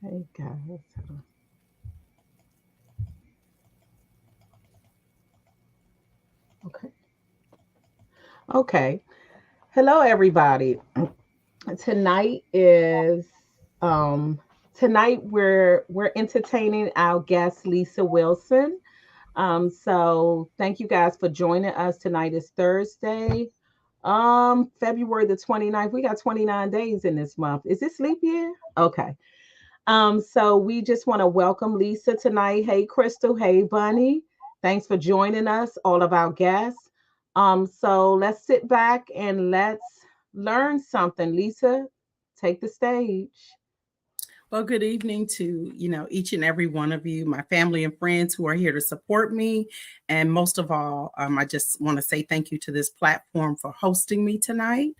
Hey guys. Okay. Okay. Hello everybody. Tonight is um tonight we're entertaining our guest Lisa Wilson. So thank you guys for joining us. Tonight is Thursday. February the 29th. We got 29 days in this month. Is this leap year? Okay. So we just want to welcome Lisa tonight. Hey, Crystal. Hey, Bunny. Thanks for joining us, all of our guests. So let's sit back and let's learn something. Lisa, take the stage. Well, good evening to, each and every one of you, my family and friends who are here to support me. And most of all, I just want to say thank you to this platform for hosting me tonight.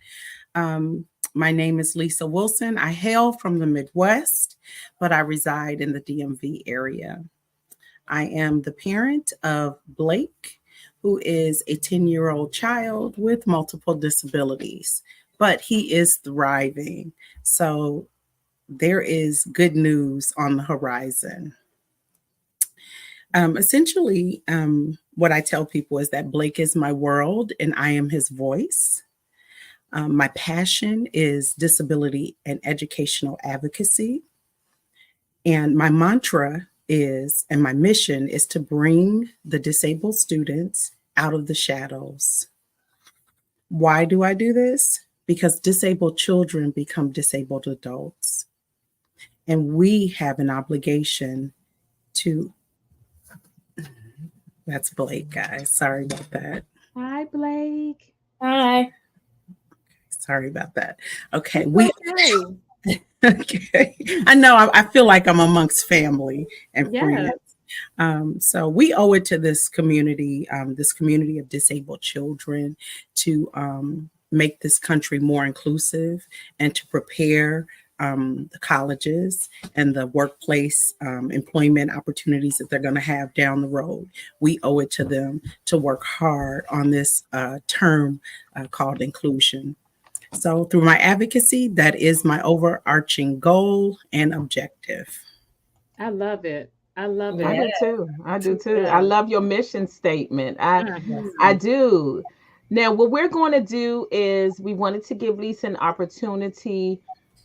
Um, my name is Lisa Wilson. I hail from the Midwest, but I reside in the DMV area. I am the parent of Blake, who is a 10-year-old child with multiple disabilities, but he is thriving. So there is good news on the horizon. What I tell people is that Blake is my world and I am his voice. My passion is disability and educational advocacy. And my mantra is, and my mission is to bring the disabled students out of the shadows. Why do I do this? Because disabled children become disabled adults. And we have an obligation to, that's Blake, guys. Sorry about that. Hi, Blake. Hi. Sorry about that. Okay. Okay. Okay. I know I feel like I'm amongst family and friends. So we owe it to this community of disabled children to make this country more inclusive and to prepare the colleges and the workplace employment opportunities that they're going to have down the road. We owe it to them to work hard on this term called inclusion. So through my advocacy, that is my overarching goal and objective. I love it. I love I it. do too. I do too. I Yeah. love your mission statement. I Mhm. do. Now, what we're going to do is we wanted to give Lisa an opportunity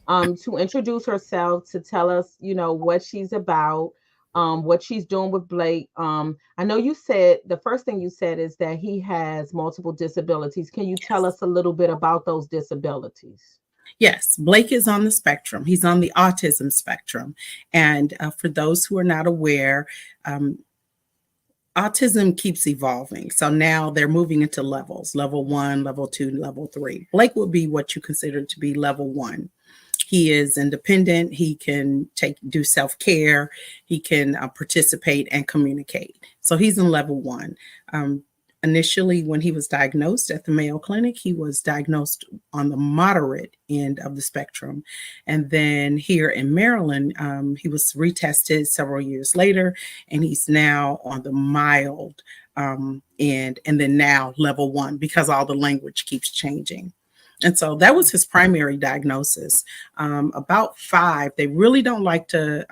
to introduce herself, to tell us, what she's about, what she's doing with Blake. I know you said the first thing you said is that he has multiple disabilities. Can you tell us a little bit about those disabilities? Yes, Blake is on the spectrum. He's on the autism spectrum. And for those who are not aware, um, autism keeps evolving. So now they're moving into levels, level 1, level 2, level 3. Blake will be what you consider to be level 1. He is independent. He can do self-care. He can participate and communicate. So he's in level 1. Initially, when he was diagnosed at the Mayo Clinic, he was diagnosed on the moderate end of the spectrum. And then here in Maryland, he was retested several years later, and he's now on the mild end, and then now level 1, because all the language keeps changing. And so that was his primary diagnosis. About 5, they really don't like to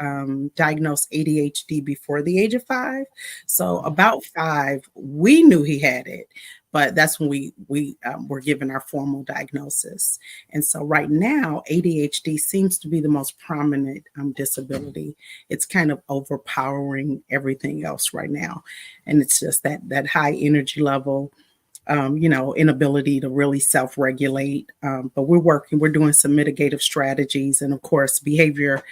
diagnose ADHD before the age of 5. So about 5, we knew he had it, but that's when we were given our formal diagnosis. And so right now, ADHD seems to be the most prominent disability. It's kind of overpowering everything else right now. And it's just that high energy level, inability to really self-regulate. But we're doing some mitigative strategies, and of course, behavior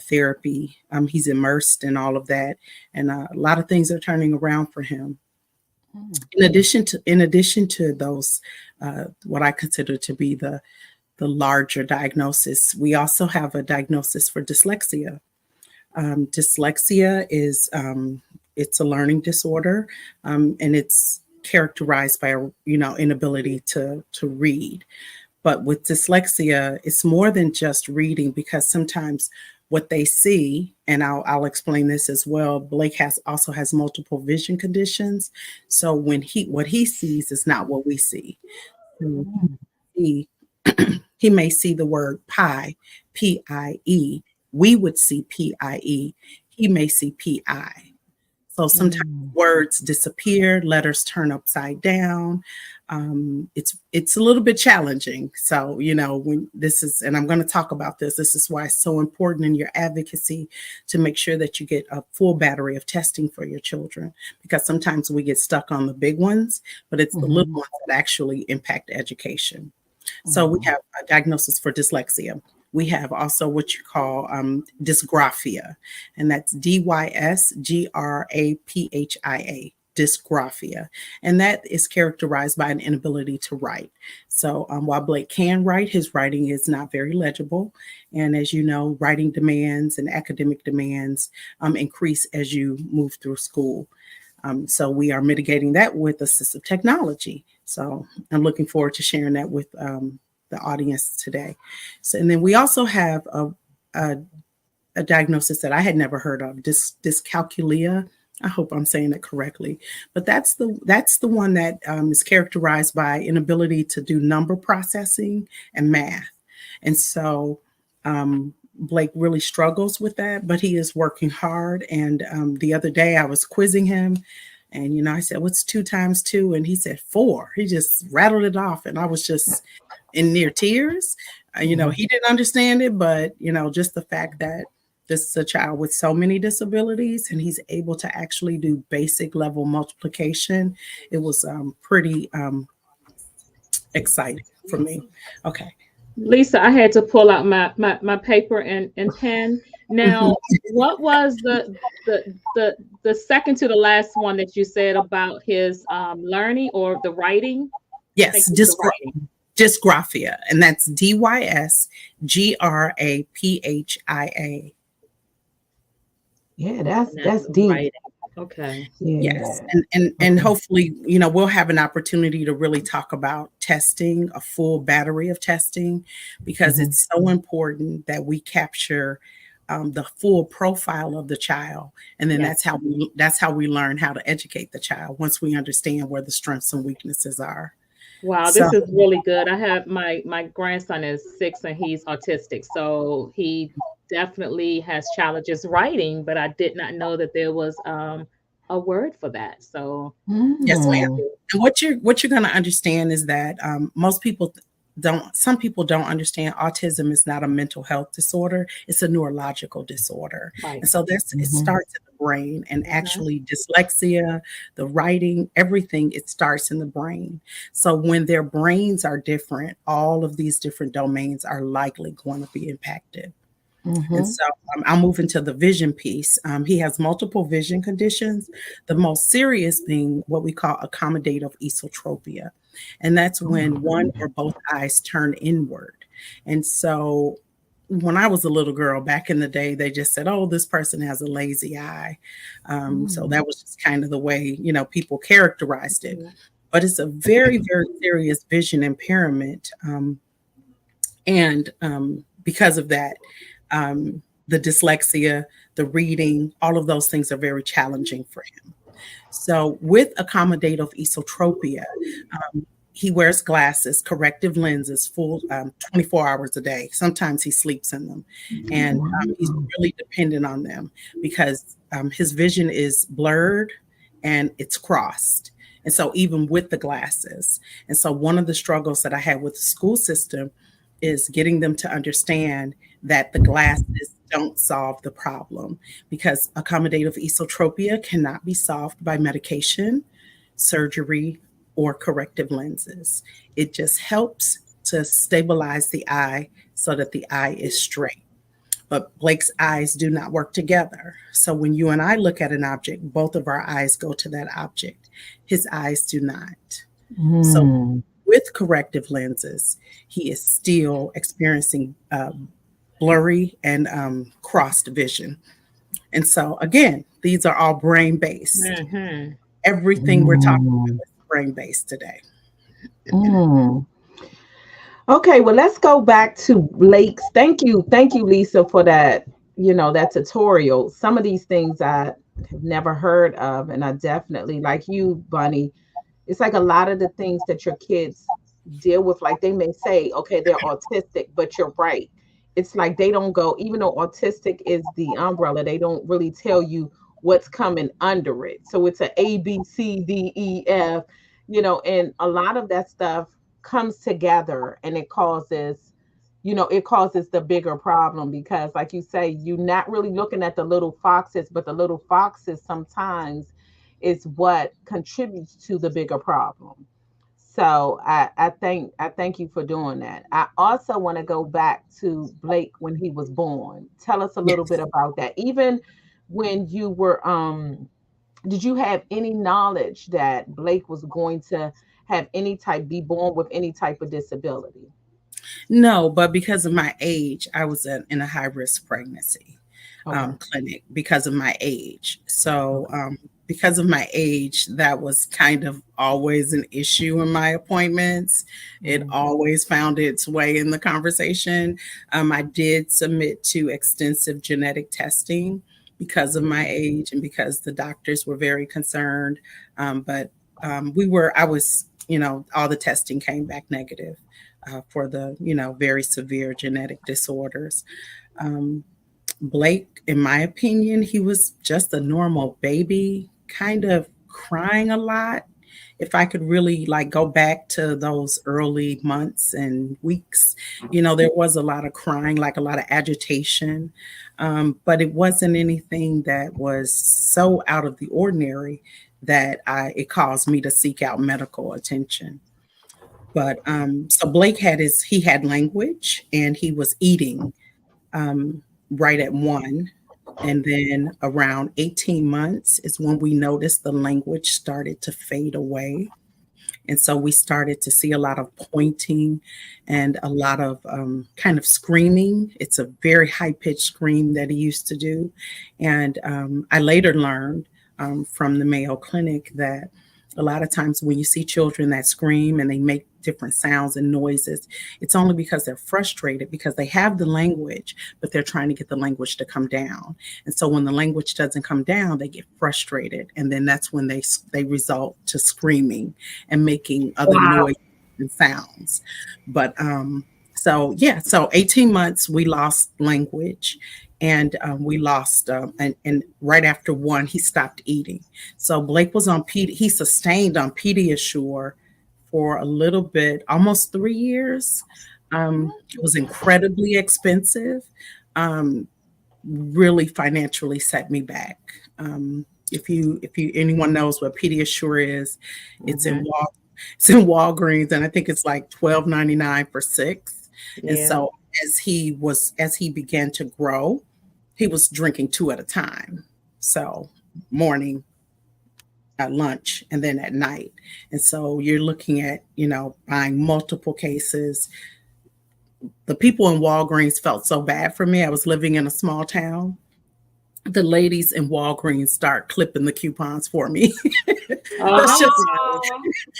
therapy. He's immersed in all of that, and a lot of things are turning around for him. In addition to those, what I consider to be the larger diagnosis, we also have a diagnosis for dyslexia. Dyslexia is it's a learning disorder, and it's characterized by inability to read. But with dyslexia, it's more than just reading, because sometimes what they see, and I'll explain this as well. Blake also has multiple vision conditions, so what he sees is not what we see. He he may see the word pie, PIE, we would see PIE, he may see PI. So sometimes Mm. words disappear, letters turn upside down. It's a little bit challenging. So when this is, and I'm going to talk about this. This is why it's so important in your advocacy to make sure that you get a full battery of testing for your children, because sometimes we get stuck on the big ones, but it's the little Mhm. ones that actually impact education. So we Mhm. have a diagnosis for dyslexia. We have also what you call dysgraphia, and that's dysgraphia, dysgraphia. And that is characterized by an inability to write. So while Blake can write, his writing is not very legible. And as you know, writing demands and academic demands increase as you move through school. So we are mitigating that with assistive technology. So I'm looking forward to sharing that with the audience today. So, and then we also have a, a diagnosis that I had never heard of, dyscalculia. I hope I'm saying it correctly, but that's the one that is characterized by inability to do number processing and math. And so Blake really struggles with that, but he is working hard. And the other day I was quizzing him, and I said, "What's 2 times 2?" And he said 4. He just rattled it off, and I was just in near tears. Mhm. He didn't understand it, but just the fact that this is a child with so many disabilities, and he's able to actually do basic level multiplication. It was pretty exciting for me. Okay. Lisa, I had to pull out my paper and pen. Mhm. Now, what was the second to the last one that you said about his learning or the writing? I think Yes, it's the writing. dysgraphia, and that's dysgraphia. Yeah, And that's that's the deep. writing. Okay. Yes, Yeah. and Okay. hopefully, we'll have an opportunity to really talk about testing, a full battery of testing, because Mhm. it's so important that we capture the full profile of the child, and then Yes. that's how we learn how to educate the child once we understand where the strengths and weaknesses are. Wow, So this is really good. I have my grandson is 6 and he's autistic. So he definitely has challenges writing, but I did not know that there was a word for that. So yes, thank ma'am. Mm. you. And what you're going to understand is that most people don't. Some people don't understand autism is not a mental health disorder; it's a neurological disorder. Right. And so it Mhm. starts in the brain, and Mhm. actually dyslexia, the writing, everything, it starts in the brain. So when their brains are different, all of these different domains are likely going to be impacted. And Mhm. so I'll move into the vision piece. He has multiple vision conditions, the most serious being what we call accommodative esotropia. And that's when one or both eyes turn inward. And so when I was a little girl back in the day, they just said, "Oh, this person has a lazy eye." So Mm. that was just kind of the way, people characterized it. Mhm. But it's a very, very serious vision impairment. And because of that, the dyslexia, the reading, all of those things are very challenging for him. So, with accommodative esotropia, he wears glasses, corrective lenses, full 24 hours a day. Sometimes he sleeps in them, and he's Wow. really dependent on them because his vision is blurred and it's crossed. And so, even with the glasses, and so one of the struggles that I had with the school system is getting them to understand that the glasses don't solve the problem, because accommodative esotropia cannot be solved by medication, surgery, or corrective lenses. It just helps to stabilize the eye so that the eye is straight. But Blake's eyes do not work together. So when you and I look at an object, both of our eyes go to that object. His eyes do not. So Mm. with corrective lenses, he is still experiencing blurry and crossed vision. And so, again, these are all brain based. Mhm. Everything we're talking Mm. about is brain based today. Mm. Okay, well, let's go back to lakes. Thank you, Lisa, for that. That tutorial. Some of these things I have never heard of, and I definitely, like you, Bunny. It's like a lot of the things that your kids deal with. Like they may say, okay, they're autistic, but you're right. it's like they don't go, even though autistic is the umbrella, they don't really tell you what's coming under it. So it's a B C D E F, and a lot of that stuff comes together, and it causes the bigger problem, because like you say, you're not really looking at the little foxes, but the little foxes sometimes is what contributes to the bigger problem. So I thank you for doing that. I also want to go back to Blake when he was born. Tell us a little bit Yes. about that. Even when you were did you have any knowledge that Blake was going to have any type be born with any type of disability? No, but because of my age, I was in a high risk pregnancy Okay. clinic because of my age. So, Okay. because of my age, that was kind of always an issue in my appointments. It Mhm. always found its way in the conversation. I did submit to extensive genetic testing because of my age and because the doctors were very concerned. But I was, all the testing came back negative for the, very severe genetic disorders. Um, Blake, in my opinion, he was just a normal baby, kind of crying a lot. If I could really like go back to those early months and weeks, there was a lot of crying, like a lot of agitation. But it wasn't anything that was so out of the ordinary that it caused me to seek out medical attention. But so Blake he had language and he was eating um, right at 1. And then around 18 months is when we noticed the language started to fade away. And so we started to see a lot of pointing and a lot of kind of screaming. It's a very high pitched scream that he used to do. And I later learned from the Mayo Clinic that a lot of times when you see children that scream and they make different sounds and noises, it's only because they're frustrated because they have the language, but they're trying to get the language to come down. And so when the language doesn't come down, they get frustrated. And then that's when they result to screaming and making other Wow. noises and sounds. But so yeah, so 18 months we lost language, and we lost and right after 1 he stopped eating. So Blake was on he sustained on Pediasure for a little bit, almost 3 years. It was incredibly expensive. Um, Really financially set me back. If you anyone knows what Pediasure is, it's in Mhm. it's in Walgreens, and I think it's like $12.99 for 6. And Yeah. so as he began to grow, he was drinking 2 at a time. So morning, at lunch, and then at night. And so you're looking at, buying multiple cases. The people in Walgreens felt so bad for me. I was living in a small town. The ladies in Walgreens start clipping the coupons for me. that's just Oh,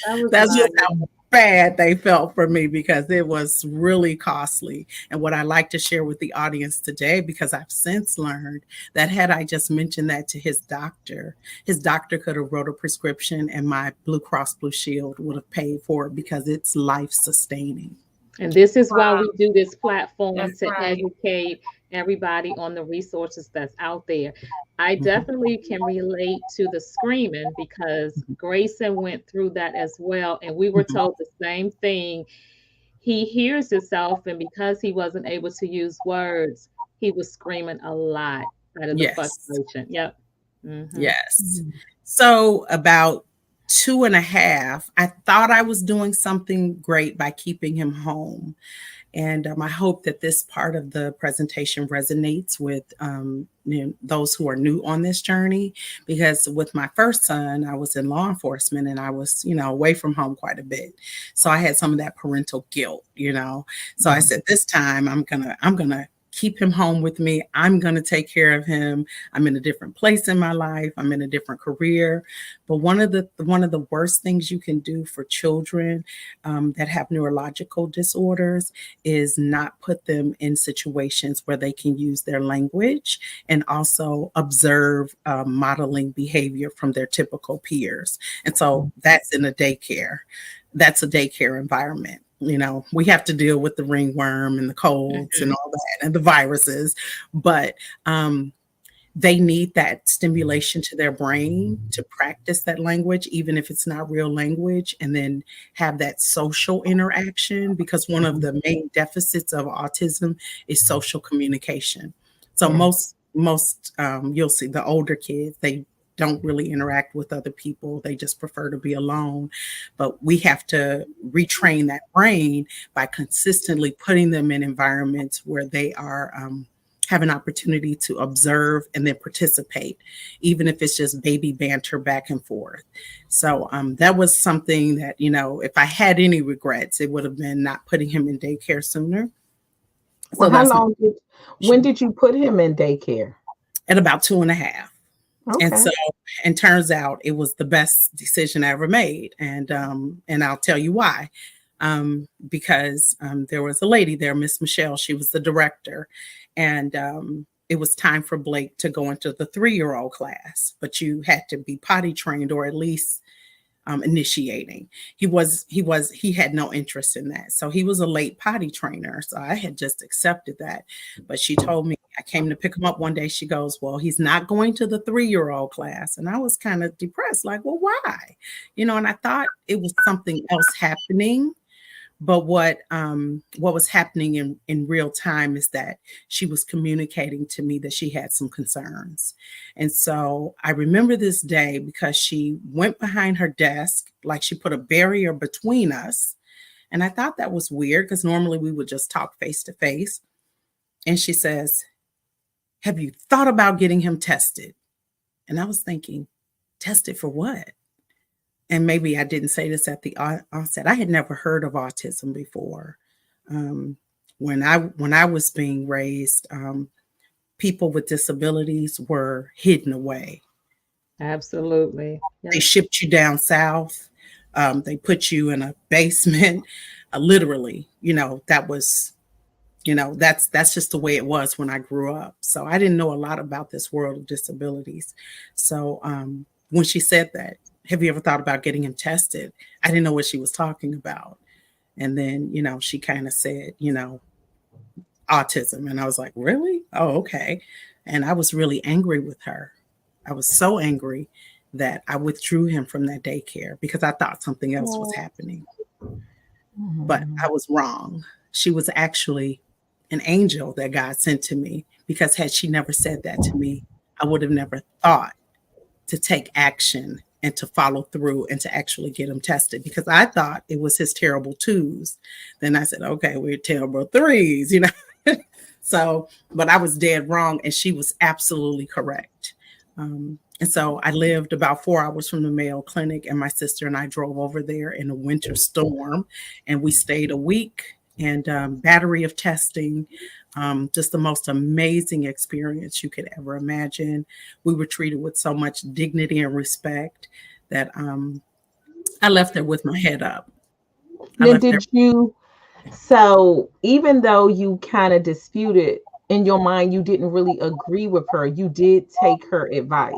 Oh, that was that's just nice. how bad they felt for me because it was really costly. And what I like to share with the audience today, because I've since learned that had I just mentioned that to his doctor could have wrote a prescription and my Blue Cross Blue Shield would have paid for it because it's life sustaining. And this is why wow. we do this platform That's to right. educate everybody on the resources that's out there. I Mhm, definitely can relate to the screaming because mhm, Grayson went through that as well. And we were mhm. told the same thing. He hears himself, and because he wasn't able to use words, he was screaming a lot out of the Yes. frustration. Yep. Hmm. Yes. Mhm. So about 2.5, I thought I was doing something great by keeping him home. And I hope that this part of the presentation resonates with those who are new on this journey. Because with my first son, I was in law enforcement and I was, away from home quite a bit. So I had some of that parental guilt. So I Mhm. said, this time I'm gonna keep him home with me. I'm gonna take care of him. I'm in a different place in my life. I'm in a different career. But one of the worst things you can do for children that have neurological disorders is not put them in situations where they can use their language and also observe modeling behavior from their typical peers. And so that's in a daycare. That's a daycare environment. we have to deal with the ringworm and the colds and Mhm. all that and the viruses, but they need that stimulation to their brain to practice that language, even if it's not real language, and then have that social interaction. Because one of the main deficits of autism is social communication. So Yeah. you'll see the older kids, they don't really interact with other people. They just prefer to be alone. But we have to retrain that brain by consistently putting them in environments where they are have an opportunity to observe and then participate, even if it's just baby banter back and forth. So that was something that, if I had any regrets, it would have been not putting him in daycare sooner. Well, So that's my when question. did you put him in daycare? At about 2.5. And Okay. so, and turns out it was the best decision I ever made. And I'll tell you why. Because there was a lady there, Miss Michelle, she was the director. And it was time for Blake to go into the 3-year-old class, but you had to be potty trained or at least initiating. He had no interest in that. So he was a late potty trainer. So I had just accepted that. But she told me, I came to pick him up one day. She goes, well, he's not going to the 3-year-old class. And I was kind of depressed, like, well, why? And I thought it was something else happening. But what was happening in real time is that she was communicating to me that she had some concerns. And so I remember this day because she went behind her desk, like she put a barrier between us. And I thought that was weird because normally we would just talk face to face. And she says, have you thought about getting him tested? And I was thinking, tested for what? And maybe I didn't say this at the onset. I had never heard of autism before. Um, when I was being raised, people with disabilities were hidden away. Absolutely. They Yep. shipped you down south. They put you in a basement. Literally, that was, that's just the way it was when I grew up. So I didn't know a lot about this world of disabilities. So when she said that, have you ever thought about getting him tested? I didn't know what she was talking about. And then, she kind of said, autism. And I was like, really? Oh, okay. And I was really angry with her. I was so angry that I withdrew him from that daycare because I thought something else was Oh, happening. But Mhm. I was wrong. She was actually an angel that God sent to me, because had she never said that to me, I would have never thought to take action and to follow through and to actually get him tested, because I thought it was his terrible twos. Then I said, okay, we're terrible threes. So, but I was dead wrong, and she was absolutely correct. And so I lived about 4 hours from the Mayo Clinic, and my sister and I drove over there in a winter storm, and we stayed a week, and battery of testing, just the most amazing experience you could ever imagine. We were treated with so much dignity and respect that I left there with my head up. I Now, left there. did you, so even though you kind of disputed in your mind, you didn't really agree with her, you did take her advice.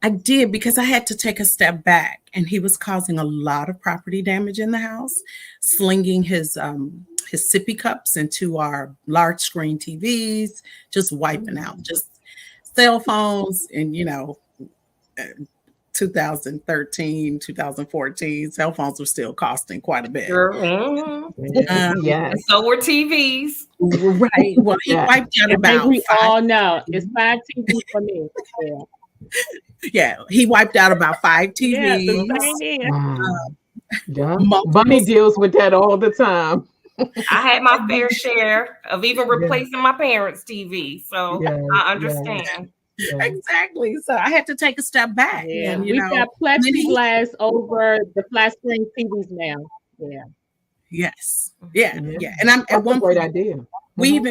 I did, because I had to take a step back, and he was causing a lot of property damage in the house, slinging his sippy cups into our large screen TVs, just wiping out, just cell phones, and 2013, 2014, cell phones were still costing quite a bit. Girl, mhm. Um, Yes. And so were TVs. right. Well, he Yeah. wiped out I think about we five. all know it's 5 TV for me. Yeah. Yeah, he wiped out about five Yeah, the TVs, same here. Wow. Yeah. multiple. Bunny deals with that all the time. I had my fair share of even Yeah. replacing my parents' TV. So Yes. I Yes. understand. Yes. Exactly. So I had to take a step back, Yeah, and we've got and then plexiglass over the flat screen TVs now. Yeah. yes, yeah, Yeah. yeah. And I'm at That's a one great point, idea. we Hmm.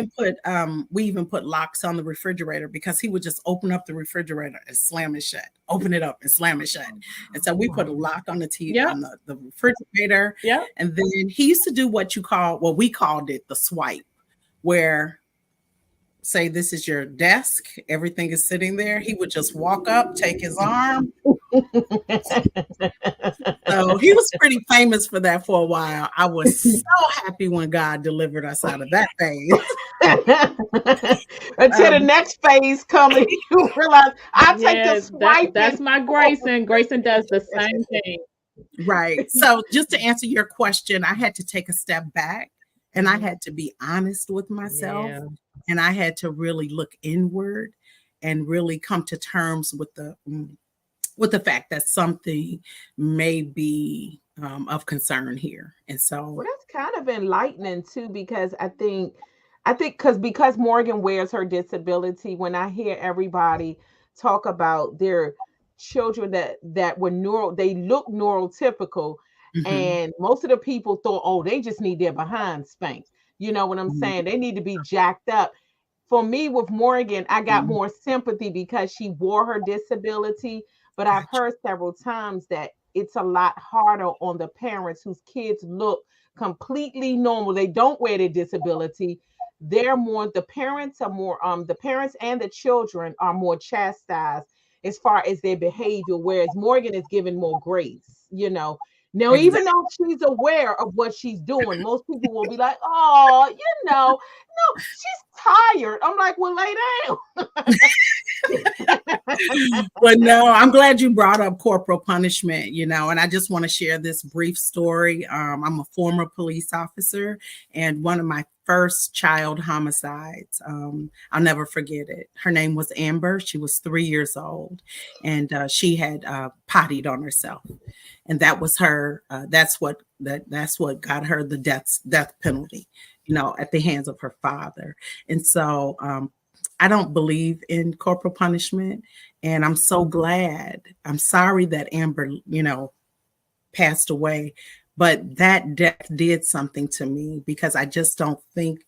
even put locks on the refrigerator, because he would just open up the refrigerator and slam it shut, open it up and slam it shut. And so we put a lock on Yep. on the refrigerator, Yep. and then he used to do what we called it, the swipe, where, say, this is your desk, everything is sitting there. He would just walk up, take his arm, So he was pretty famous for that for a while. I was so happy when God delivered us out of that phase. Until the Um, next phase coming, you realize I take the Yeah, that's swiping. my Grayson. Grayson does the same thing. right. So just to answer your question, I had to take a step back and I Mhm. had to be honest with myself Yeah. and I had to really look inward and really come to terms with the fact that something may be of concern here. And so, Well, that's kind of enlightening too, because I think because Morgan wears her disability, when I hear everybody talk about their children that were they look neurotypical, mhm, and most of the people thought, oh, they just need their behind spanked. You know what I'm mhm, saying? They need to be jacked up. For me with Morgan, I got mhm, more sympathy because she wore her disability, but I've gotcha. heard several times that it's a lot harder on the parents whose kids look completely normal. They don't wear their disability. They're more the parents and the children are more chastised as far as their behavior, whereas Morgan is given more grace, you know. Now, even Exactly. though she's aware of what she's doing, most people will be like, oh, no, she's tired. I'm like, well, lay down. But no, I'm glad you brought up corporal punishment, and I just want to share this brief story. I'm a former police officer, and one of my first child homicides, I'll never forget it. Her name was Amber. She was 3 years old, and she had pottied on herself, and that was her. That's what got her the death penalty, at the hands of her father. And so I don't believe in corporal punishment. And I'm so glad. I'm sorry that Amber, passed away, but that death did something to me because I just don't think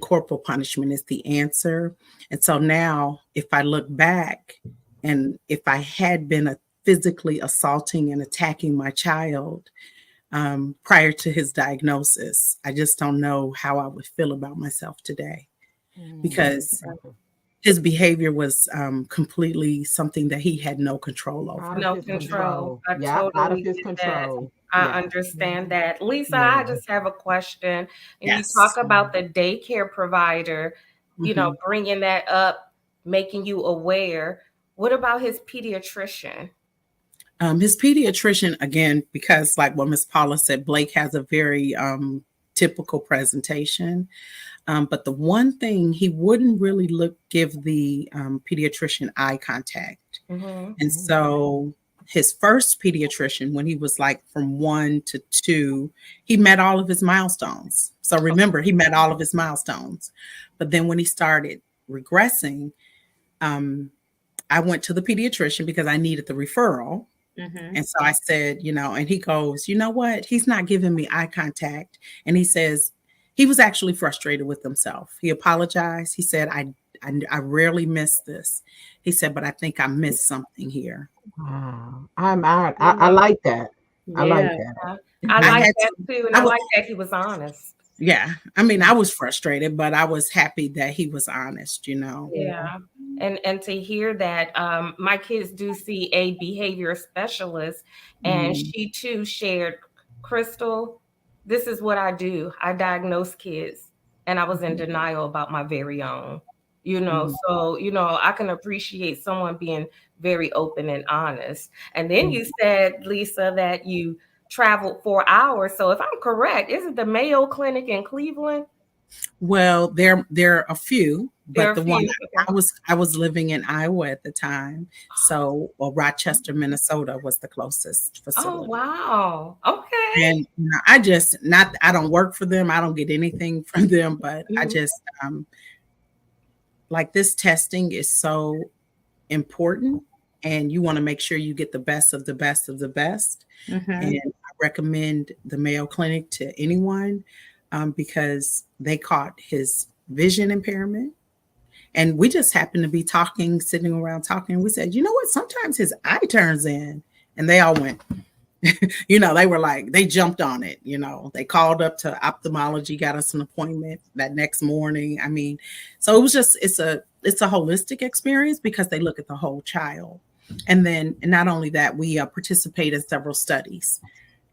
corporal punishment is the answer. And so now, if I look back and if I had been physically assaulting and attacking my child prior to his diagnosis, I just don't know how I would feel about myself today because his behavior was completely something that he had no control Out over. of No his control. control. I Yeah, out of totally his get that. control. I Yeah. understand that. Lisa, I Yeah. just have a question. And you talk Yes. about the daycare provider, Mhm. bringing that up, making you aware. What about his pediatrician? His pediatrician, again, because like what Miss Paula said, Blake has a very typical presentation. But the one thing he wouldn't really give the pediatrician eye contact. Mm-hmm. And so his first pediatrician, when he was like from 1 to 2, he met all of his milestones. So remember, he met all of his milestones. But then when he started regressing, I went to the pediatrician because I needed the referral. Mm-hmm. And so I said, and he goes, you know what? He's not giving me eye contact. And he says, he was actually frustrated with himself. He apologized. He said, I rarely miss this. He said, but I think I missed something here. Wow. I'm out. I Yeah. like that. I like Yeah. that. I I like had that to, too. And I I was, like that he was honest. yeah. I mean, I was frustrated, but I was happy that he was honest. Yeah. Yeah. And to hear that, my kids do see a behavior specialist, and Mm, she too shared, Crystal, this is what I do. I diagnose kids, and I was in denial about my very own. mm, So I can appreciate someone being very open and honest. And then mm. you said, Lisa, that you traveled 4 hours. So if I'm correct, isn't the Mayo Clinic in Cleveland? Well, there are a few, There are but a the one few. Okay. I was living in Iowa at the time, so Rochester, Minnesota was the closest Oh, facility. wow. Okay. And I just not I don't work for them. I don't get anything from them, but I Mhm. just like this testing is so important, and you want to make sure you get the best of the best of the best. And Mm-hmm. I recommend the Mayo Clinic to anyone because they caught his vision impairment. And we just happened to be talking, sitting around talking. And we said, you know what? Sometimes his eye turns in. And they all went, they were like, they jumped on it. They called up to ophthalmology, got us an appointment that next morning. I mean, so it was just, it's a holistic experience because they look at the whole child. And then, and not only that, we participate in several studies.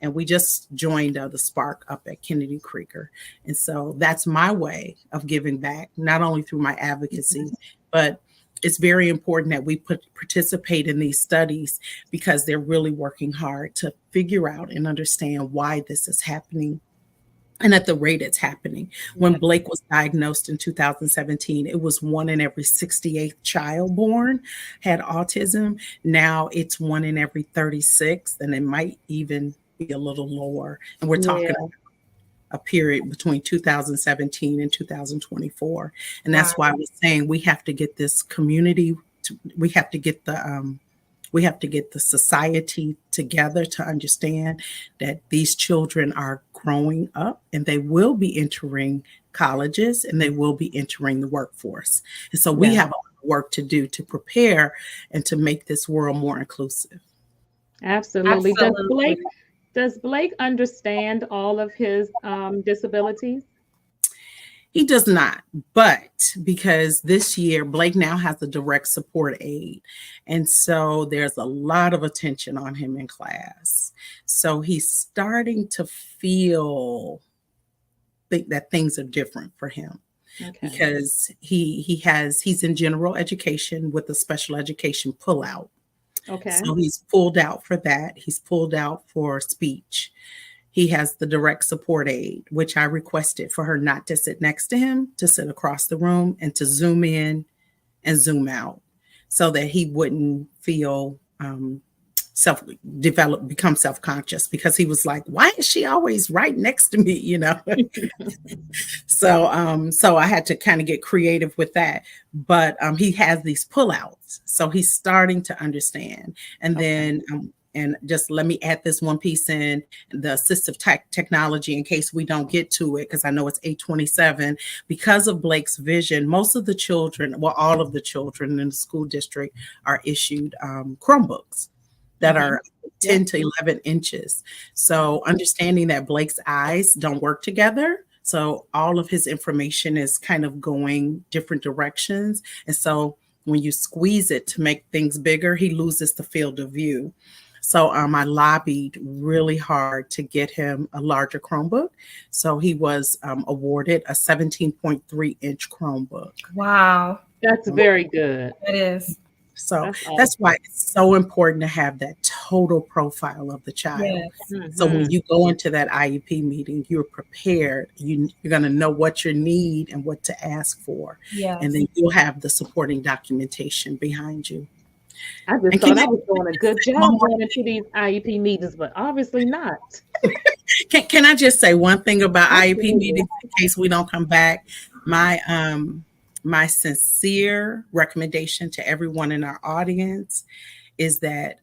And we just joined the Spark up at Kennedy Krieger. And so that's my way of giving back, not only through my advocacy, but it's very important that we participate in these studies because they're really working hard to figure out and understand why this is happening and at the rate it's happening. When Blake was diagnosed in 2017, it was 1 in every 68th child born had autism. Now it's 1 in every 36, and it might even be a little lower. And we're talking Yeah. a period between 2017 and 2024. And that's why I was saying we have to get this community, we have to get the society together to understand that these children are growing up and they will be entering colleges and they will be entering the workforce. And so we have a lot of work to do to prepare and to make this world more inclusive. Absolutely. Does Blake understand all of his disabilities? He does not, but because this year Blake now has a direct support aide. And so there's a lot of attention on him in class. So he's starting to think that things are different for him. Okay. Because he's in general education with a special education pullout. Okay. So he's pulled out for that. He's pulled out for speech. He has the direct support aide, which I requested for her not to sit next to him, to sit across the room and to zoom in and zoom out so that he wouldn't feel become self-conscious, because he was like, why is she always right next to me? You know? So I had to kind of get creative with that, but he has these pullouts. So he's starting to understand. And then, and just let me add this one piece in, the assistive technology, in case we don't get to it, because I know it's 8:27. Because of Blake's vision, most of the children, well, all of the children in the school district are issued Chromebooks that are 10 to 11 inches. So understanding that Blake's eyes don't work together, so all of his information is kind of going different directions. And so when you squeeze it to make things bigger, he loses the field of view. So I lobbied really hard to get him a larger Chromebook. So he was awarded a 17.3-inch Chromebook. Wow. That's very good. It is. So that's why it's so important to have that total profile of the child. Yes. Mm-hmm. So when you go into that IEP meeting, you're prepared. You're going to know what you need and what to ask for. Yes. And then you'll have the supporting documentation behind you. I just thought I was doing a good job going into these IEP meetings, but obviously not. Can I just say one thing about IEP meetings in case we don't come back? My sincere recommendation to everyone in our audience is that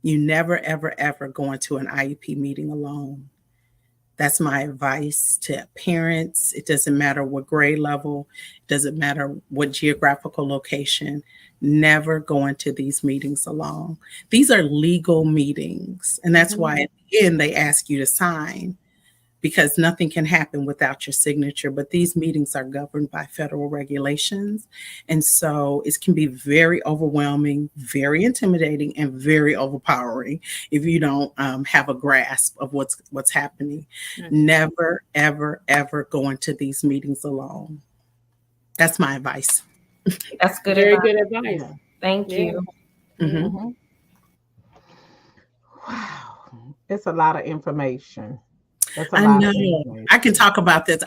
you never, ever, ever go into an IEP meeting alone. That's my advice to parents. It doesn't matter what grade level, it doesn't matter what geographical location. Never go into these meetings alone. These are legal meetings. And that's why at the end they ask you to sign, because nothing can happen without your signature. But these meetings are governed by federal regulations. And so it can be very overwhelming, very intimidating, and very overpowering if you don't have a grasp of what's happening. Mm-hmm. Never, ever, ever go into these meetings alone. That's my advice. That's good. Very good advice. Thank you. Mm-hmm. Mm-hmm. Wow. It's a lot of information. I know. I can talk about this.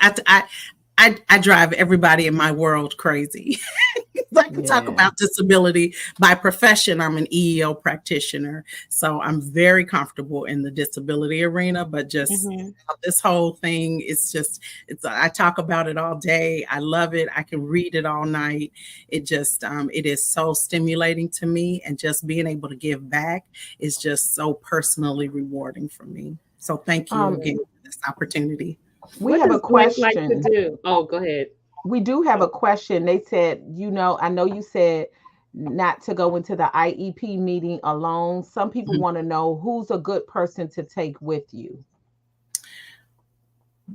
I drive everybody in my world crazy. I can talk about disability. By profession, I'm an EEO practitioner. So I'm very comfortable in the disability arena, but just this whole thing, I talk about it all day. I love it. I can read it all night. It just, it is so stimulating to me. And just being able to give back is just so personally rewarding for me. So thank you again for this opportunity. We have a question. Like to do? Oh, go ahead. We do have a question. They said, I know you said not to go into the IEP meeting alone. Some people want to know who's a good person to take with you.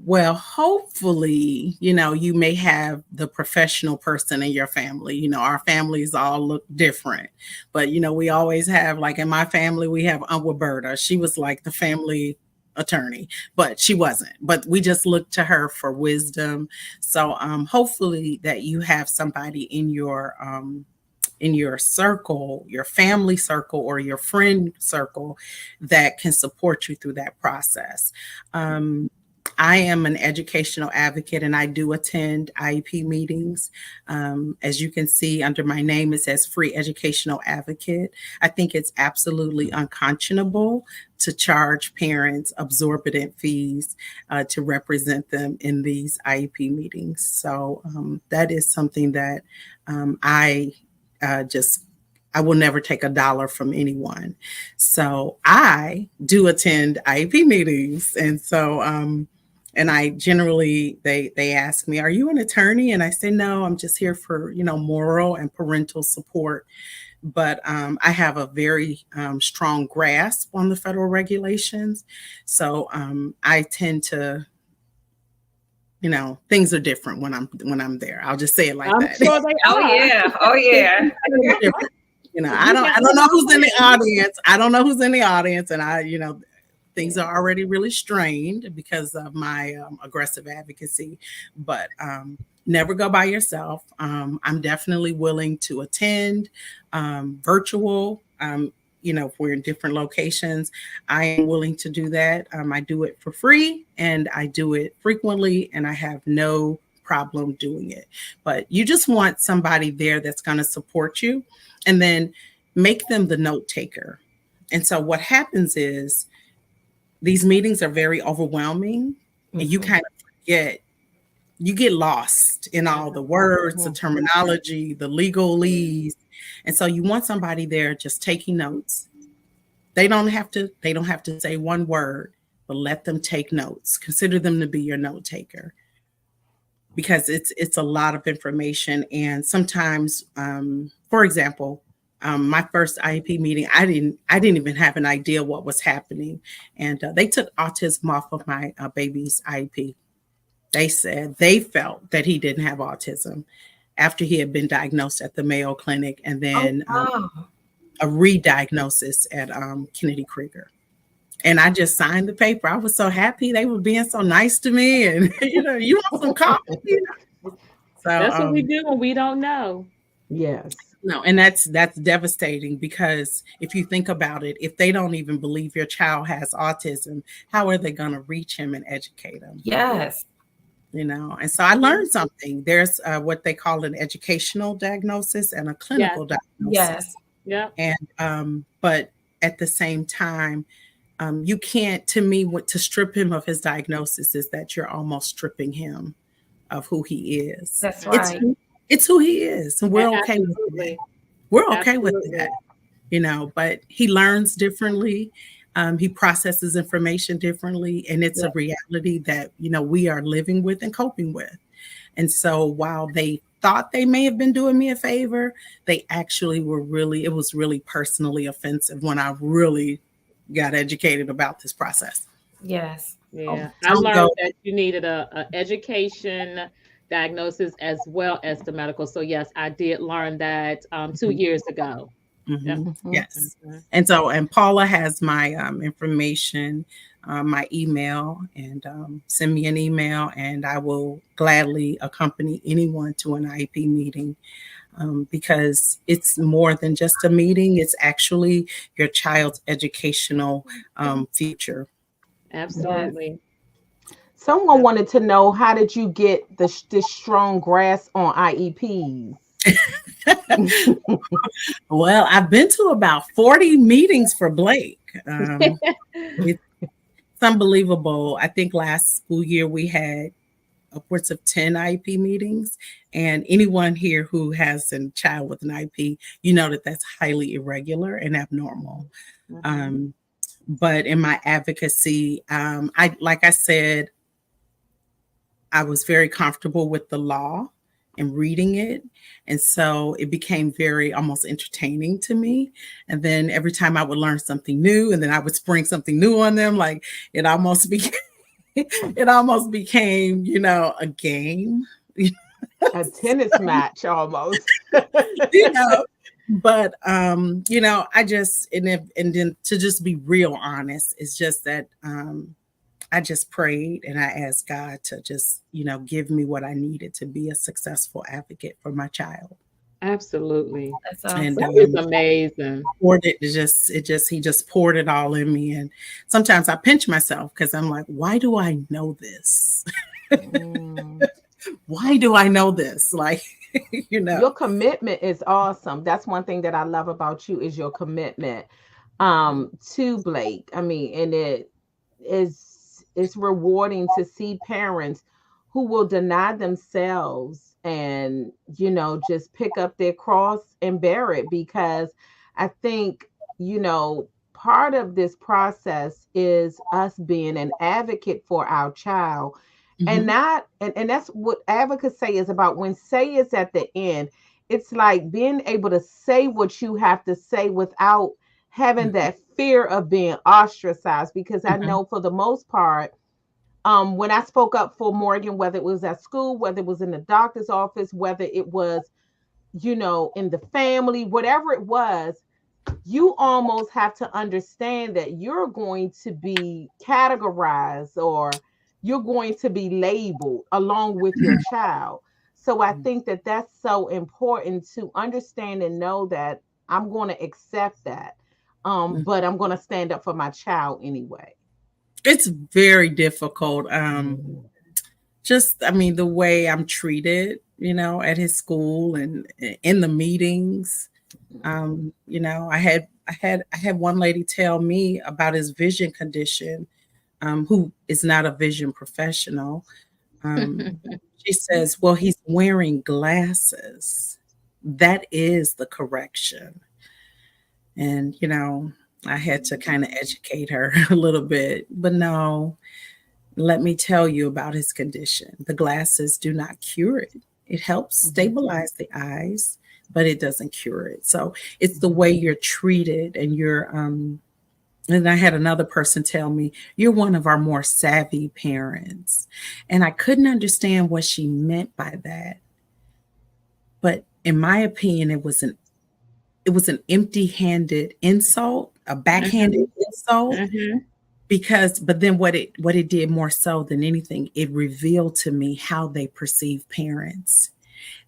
Well, hopefully, you may have the professional person in your family. Our families all look different, but we always have, like in my family, we have Aunt Roberta. She was like the family attorney, but she wasn't. But we just looked to her for wisdom. So, hopefully, that you have somebody in your circle, your family circle, or your friend circle that can support you through that process. Um, I am an educational advocate and I do attend IEP meetings. As you can see under my name, it says free educational advocate. I think it's absolutely unconscionable to charge parents exorbitant fees to represent them in these IEP meetings. So that is something that I just I will never take a dollar from anyone. So I do attend IEP meetings, and so and I generally they ask me, "Are you an attorney?" And I say, "No, I'm just here for moral and parental support." But I have a very strong grasp on the federal regulations, so I tend to things are different when I'm there. I'll just say it like I'm that. sure they Oh are. yeah. Oh yeah. Different. I You don't got I don't know who's in the audience. I don't know who's in the audience, and things are already really strained because of my aggressive advocacy. But never go by yourself. I'm definitely willing to attend virtual. If we're in different locations, I am willing to do that. I do it for free and I do it frequently, and I have no problem doing it. But you just want somebody there that's going to support you, and then make them the note taker. And so what happens is these meetings are very overwhelming, and you Mhm. kind of forget, you get lost in all the words, the terminology, the legalese. And so you want somebody there just taking notes. They don't have to say one word, but let them take notes. Consider them to be your note taker, because it's a lot of information. And sometimes, for example, my first IEP meeting, I didn't even have an idea what was happening, and they took autism off of my baby's IEP. They said they felt that he didn't have autism after he had been diagnosed at the Mayo Clinic, and Oh then wow. a re-diagnosis at Kennedy Krieger. And I just signed the paper. I was so happy. They were being so nice to me, and you want some coffee? So That's what we do when we don't know. Yes. no, and that's devastating, because if you think about it, if they don't even believe your child has autism, how are they going to reach him and educate him? Yes. And so I learned something. There's what they call an educational diagnosis and a Yes. clinical diagnosis. Yes. Yep. And but at the same time, you can't, to me, what to strip him of his diagnosis is that you're almost stripping him of who he is. That's It's right. it's who he is, and we're okay with that. Absolutely. We're okay with Absolutely. that, but he learns differently. He processes information differently, and it's Yeah. a reality that we are living with and coping with. And so while they thought they may have been doing me a favor, they actually it was really personally offensive when I really got educated about this process. Yes. Oh, Yeah. I don't learned go. that you needed a education diagnosis as well as the medical. So yes, I did learn that 2 years ago. Yep. Mhm. Mhm. Yes. Mhm. And Paula has my information, my email, and send me an email, and I will gladly accompany anyone to an IEP meeting, because it's more than just a meeting. It's actually your child's educational future. Yes. Absolutely. Someone wanted to know, how did you get this strong grasp on IEPs? Well, I've been to about 40 meetings for Blake. It's unbelievable. I think last school year we had upwards of 10 IEP meetings. And anyone here who has a child with an IEP, you know that that's highly irregular and abnormal. Mhm. Um, but in my advocacy, like I said, I was very comfortable with the law and reading it. And so it became very almost entertaining to me. And then every time I would learn something new, and then I would spring something new on them, like it almost became it almost became, a game, A tennis match almost. you know. But I just and then to just be real honest, it's just that I just prayed and I asked God to just, give me what I needed to be a successful advocate for my child. Absolutely. That's And That awesome. is amazing. poured he just poured it all in me. And sometimes I pinch myself because I'm like, why do I know this? Mm. Why do I know this? Like, Your commitment is awesome. That's one thing that I love about you is your commitment to Blake. I mean, and it's rewarding to see parents who will deny themselves and just pick up their cross and bear it, because I think part of this process is us being an advocate for our child, and Mhm. not and that's what advocacy is about. When say is at the end, it's like being able to say what you have to say without having that fear of being ostracized, because I Mhm. know for the most part, when I spoke up for Morgan, whether it was at school, whether it was in the doctor's office, whether it was in the family, whatever it was, you almost have to understand that you're going to be categorized, or you're going to be labeled along with your child. So I think that that's so important to understand and know that I'm going to accept that. But I'm going to stand up for my child anyway. It's very difficult. Mhm. Just, I mean, the way I'm treated, at his school and in the meetings. I had one lady tell me about his vision condition, who is not a vision professional. Um, she says, "Well, he's wearing glasses. That is the correction." And I had to kind of educate her a little bit, but no, let me tell you about his condition. The glasses do not cure it. It helps Mhm. stabilize the eyes, but it doesn't cure it. So it's the Mhm. way you're treated, and and I had another person tell me, "You're one of our more savvy parents." And I couldn't understand what she meant by that. But in my opinion, it was an empty-handed insult, a backhanded Mhm. insult. Mhm. Because but then what it did more so than anything, it revealed to me how they perceive parents.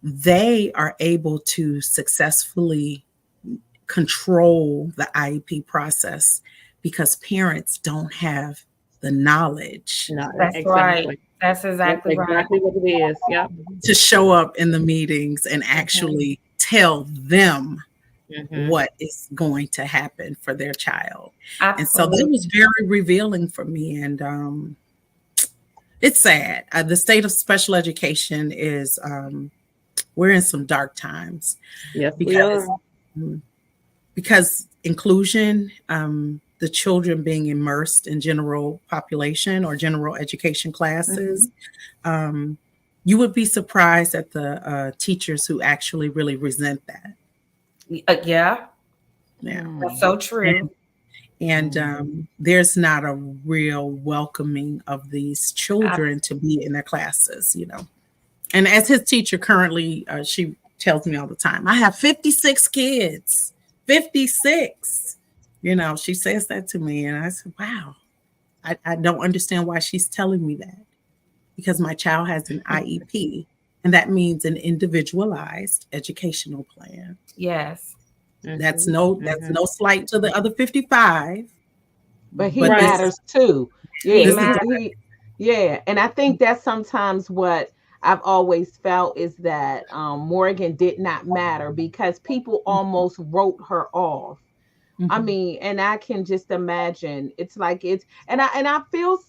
They are able to successfully control the IEP process because parents don't have the knowledge No, That's right. exactly. That's That's exactly right. exactly what it is. Yep. to show up in the meetings and Mhm. actually tell them Mhm. what is going to happen for their child. And so that Absolutely. was very revealing for me. And it's sad. The state of special education is, we're in some dark times Yes, we are. because mm, because inclusion, the children being immersed in general population or general education classes, Mhm. um, you would be surprised at the teachers who actually really resent that. Yeah, Yeah. that's Mm. so true. And Mm. there's not a real welcoming of these I, children to be in their classes. And as his teacher currently, she tells me all the time, I have 56 kids, 56. She says that to me. And I said, wow, I don't understand why she's telling me that, because my child has an IEP, and that means an individualized educational plan. yes. That's Mhm. no Mhm. slight to the other 55, But he but Right. this is matters too. Yeah, He this is matters. yeah, and I think that's sometimes what I've always felt is that Morgan did not matter because people almost wrote her off. I Mhm. mean, and I can just imagine it's like and I feel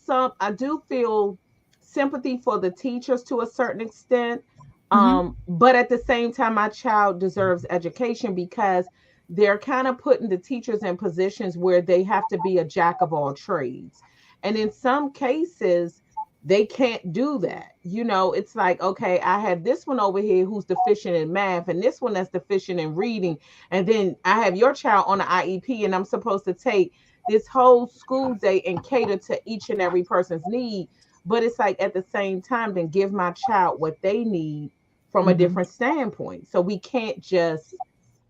I do feel sympathy for the teachers to a certain extent. Mhm. But at the same time, my child deserves education because they're kind of putting the teachers in positions where they have to be a jack of all trades. And in some cases, they can't do that. It's like, okay, I have this one over here who's deficient in math, and this one that's deficient in reading, and then I have your child on the IEP, and I'm supposed to take this whole school day and cater to each and every person's need. But it's like at the same time, then give my child what they need from a Mm-hmm. different standpoint. So we can't just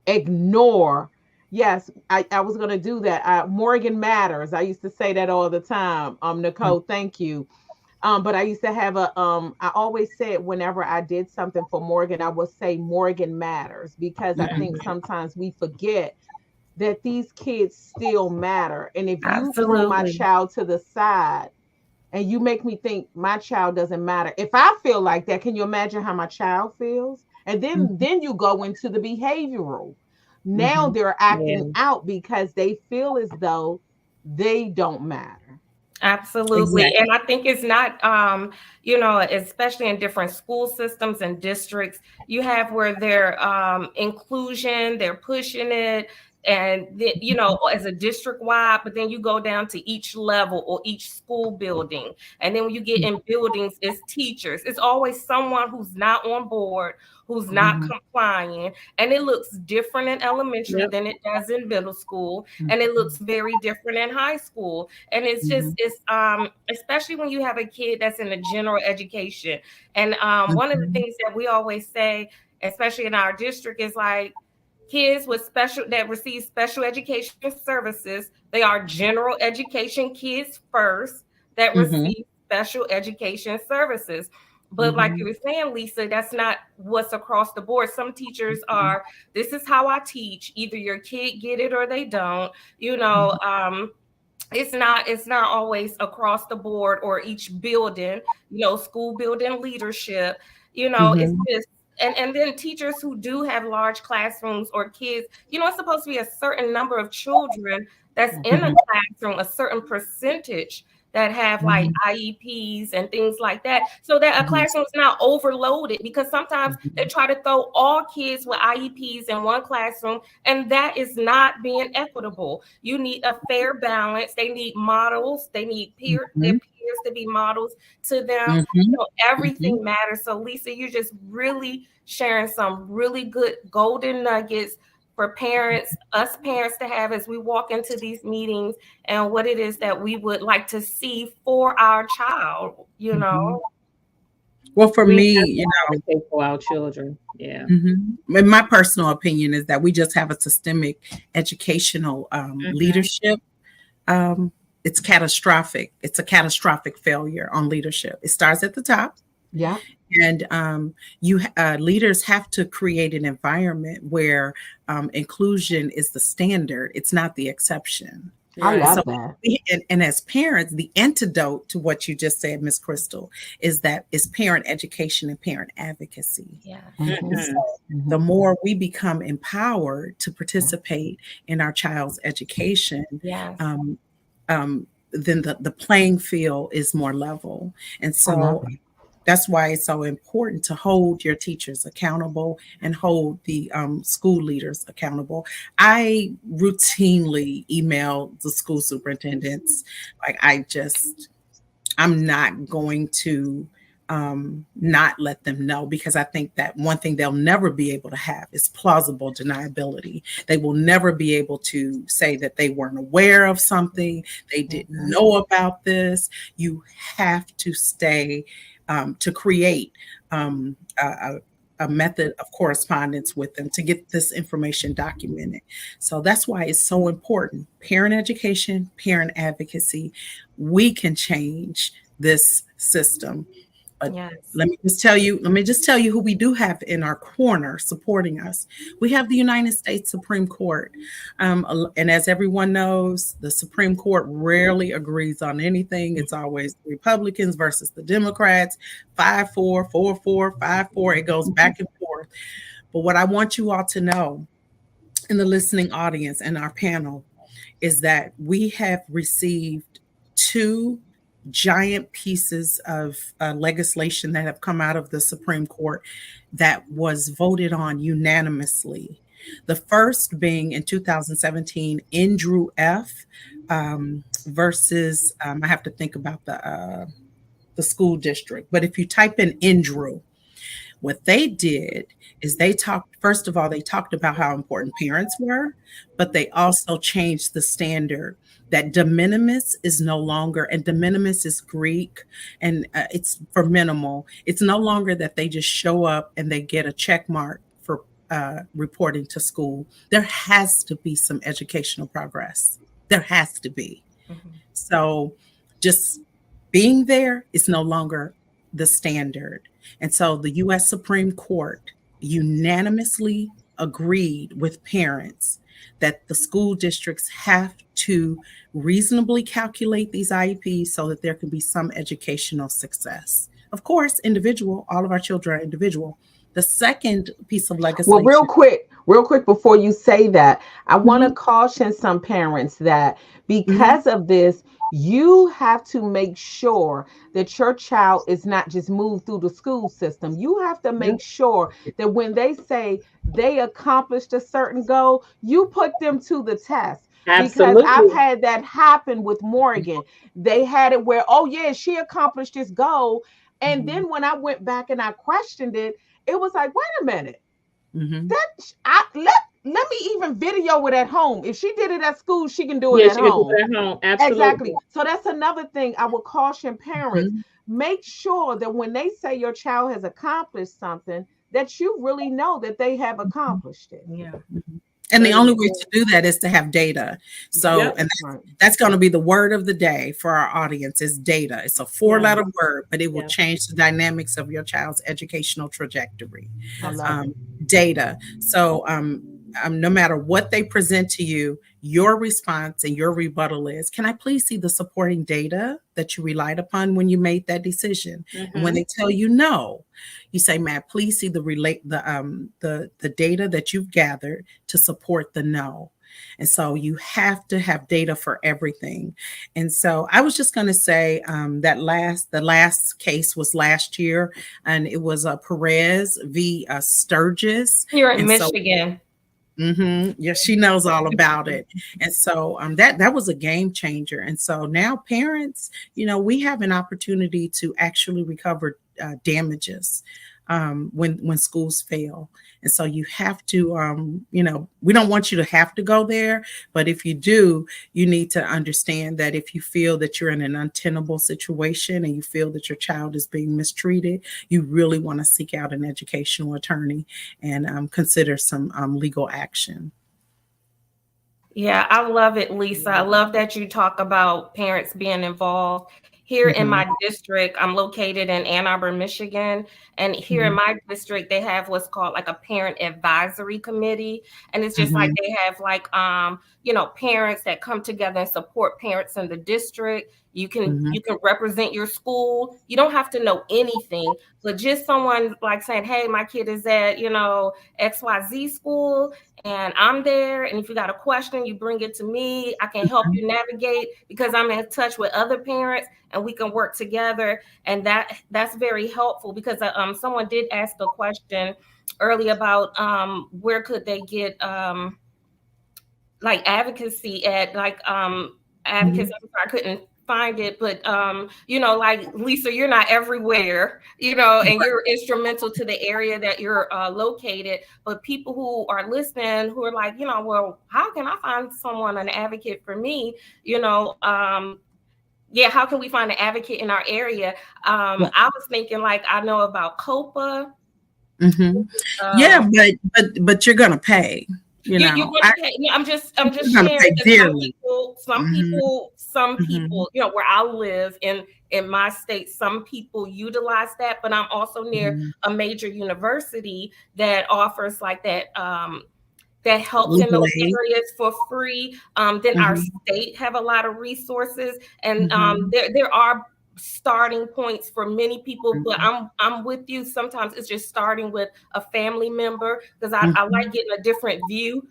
ignore. Yes, I was going to do that. Morgan matters. I used to say that all the time. Nicole, thank you. But I used to have I always said whenever I did something for Morgan, I would say Morgan matters, because I think Mhm. sometimes we forget that these kids still matter. And if you pull my Absolutely. child to the side and you make me think my child doesn't matter, if I feel like that, can you imagine how my child feels? And then you go into the behavioral. Now Mm-hmm. they're Yeah. acting out because they feel as though they don't matter. Absolutely. Exactly. And I think it's not, especially in different school systems and districts, you have where they're inclusion, they're pushing it, and as a district wide, but then you go down to each level or each school building. And then when you get in buildings, it's teachers. It's always someone who's not on board, who's not Mm-hmm. complying. And it looks different in elementary Yep. than it does in middle school. And it Mm-hmm. looks very different in high school. And Mm-hmm. it's especially when you have a kid that's in a general education. And one of the Mm-hmm. things that we always say, especially in our district, is like kids with special that receive special education services, they are general education kids first that Mm-hmm. receive special education services. But like Mm-hmm. you were saying, Lisa, that's not what's across the board. Some teachers are, this is how I teach. Either your kid get it or they don't. You know, it's not always across the board or each building, school building leadership, it's Mm-hmm. just, and then teachers who do have large classrooms or kids, it's supposed to be a certain number of children that's in a Mm-hmm. classroom, a certain percentage that have like IEPs and things like that, so that a Mm-hmm. classroom is not overloaded, because sometimes they Mm-hmm. try to throw all kids with IEPs in one classroom, and that is not being equitable. You need a fair balance. They need models. They need their Mm-hmm. peers to be models to them. Mm-hmm. Everything matters. So Lisa, you're just really sharing some really good golden nuggets for parents, us parents, to have as we walk into these meetings, and what it is that we would like to see for our child. Mm-hmm. Well, for We me, have to advocate for our children. Yeah. in my personal opinion is that we just have a systemic educational Hmm. leadership. Um, it's catastrophic. It's a catastrophic failure on leadership. It starts at the top, Yeah, and you leaders have to create an environment where inclusion is the standard. It's not the exception. I And Right. so, love that. and as parents, the antidote to what you just said, Miss Crystal, is parent education and parent advocacy. Yeah. And Hmm. so Hmm. the Hmm. more we become empowered to participate in our child's education, Yes. um, then the playing field is more level. And I love so it. that's why it's so important to hold your teachers accountable and hold the school leaders accountable. I routinely email the school superintendents. Like I'm not going to not let them know, because I think that one thing they'll never be able to have is plausible deniability. They will never be able to say that they weren't aware of something, they didn't Mhm. know about this. You have to stay to create a method of correspondence with them to get this information documented. So that's why it's so important. Parent education, parent advocacy. We can change this system. But Yes. let me just tell you who we do have in our corner supporting us. We have the United States Supreme Court. And as everyone knows, the Supreme Court rarely agrees on anything. It's always the Republicans versus the Democrats, 5-4, 4-4, 5-4. It goes back and forth. But what I want you all to know in the listening audience and our panel is that we have received two giant pieces of legislation that have come out of the Supreme Court that was voted on unanimously. The first being in 2017, Andrew F. Versus, I have to think about the school district, but if you type in Andrew, What they did is they talked, first of all, they talked about how important parents were, but they also changed the standard that de minimis is no longer, and de minimis is Greek, and it's for minimal. It's no longer that they just show up and they get a check mark for reporting to school. There has to be some educational progress. There has to be. Mhm. So just being there is no longer the standard. And so the US Supreme Court unanimously agreed with parents that the school districts have to reasonably calculate these IEPs so that there can be some educational success. Of course, individual, all of our children are individual. The second piece of Well, legislation. real quick before you say that, I want to Mhm, caution some parents that mhm, because of this, you have to make sure that your child is not just moved through the school system. You have to yeah, make sure that when they say they accomplished a certain goal, you put them to the test. Because I've Absolutely. had that happen with Morgan. They had it where, oh, yeah, she accomplished this goal. And mhm, then when I went back and I questioned it, it was like, wait a minute, mhm. that let me even video it at home. If she did it at school, she can do it Yes, at you can do home. it at home. Exactly. Absolutely. So that's another thing I would caution parents. Mhm. Make sure that when they say your child has accomplished something, that you really know that they have accomplished it. Yeah. Mhm. And the That only is way to true. do that is to have data. So, Yep. and Right. that's going to be the word of the day for our audience is data. It's a Yeah. four-letter word, but it will Yeah. change the dynamics of your child's educational trajectory. I That's love um, it. Data. So, no matter what they present to you, your response and your rebuttal is, can I please see the supporting data that you relied upon when you made that decision? And when Mm-hmm. they tell you no, you say, "May I please see the data that you've gathered to support the no?" And so you have to have data for everything. And so I was just going to say that the last case was last year, and it was Perez v. Sturgis. here in And so Michigan. yeah, she knows all about it. And so that was a game changer. And so now parents, we have an opportunity to actually recover damages when schools fail. And so you have to, we don't want you to have to go there, but if you do, you need to understand that if you feel that you're in an untenable situation and you feel that your child is being mistreated, you really want to seek out an educational attorney and consider some legal action. Yeah, I love it, Lisa. I love that you talk about parents being involved. Here in Mhm, my district, I'm located in Ann Arbor, Michigan. And here in mhm, my district, they have what's called like a parent advisory committee. And it's just like mhm, they have like parents that come together and support parents in the district. You can mhm, you can represent your school. You don't have to know anything, but just someone like saying, hey, my kid is at, XYZ school and I'm there. And if you got a question, you bring it to me. I can help mhm. you navigate because I'm in touch with other parents and we can work together. And that's very helpful because someone did ask a question early about where could they get like advocacy at advocacy. Mhm. I'm sorry, I couldn't find it, but like Lisa, you're not everywhere, and you're instrumental to the area that you're located. But people who are listening, who are like, well, how can I find someone, an advocate for me? Yeah, how can we find an advocate in our area? Yeah. I was thinking like I know about COPA. Mhm. Yeah, Um, but you're gonna pay, you're going to pay. No, I'm just you're gonna sharing pay because dearly. Mhm, some mhm, people, where I live in my state, some people utilize that. But I'm also near mhm. a major university that offers like that helps in Legal those aid. areas for free. Then our Mhm, state have a lot of resources, and mhm, there are starting points for many people. But mhm, I'm with you. Sometimes it's just starting with a family member because I like mhm, getting a different view.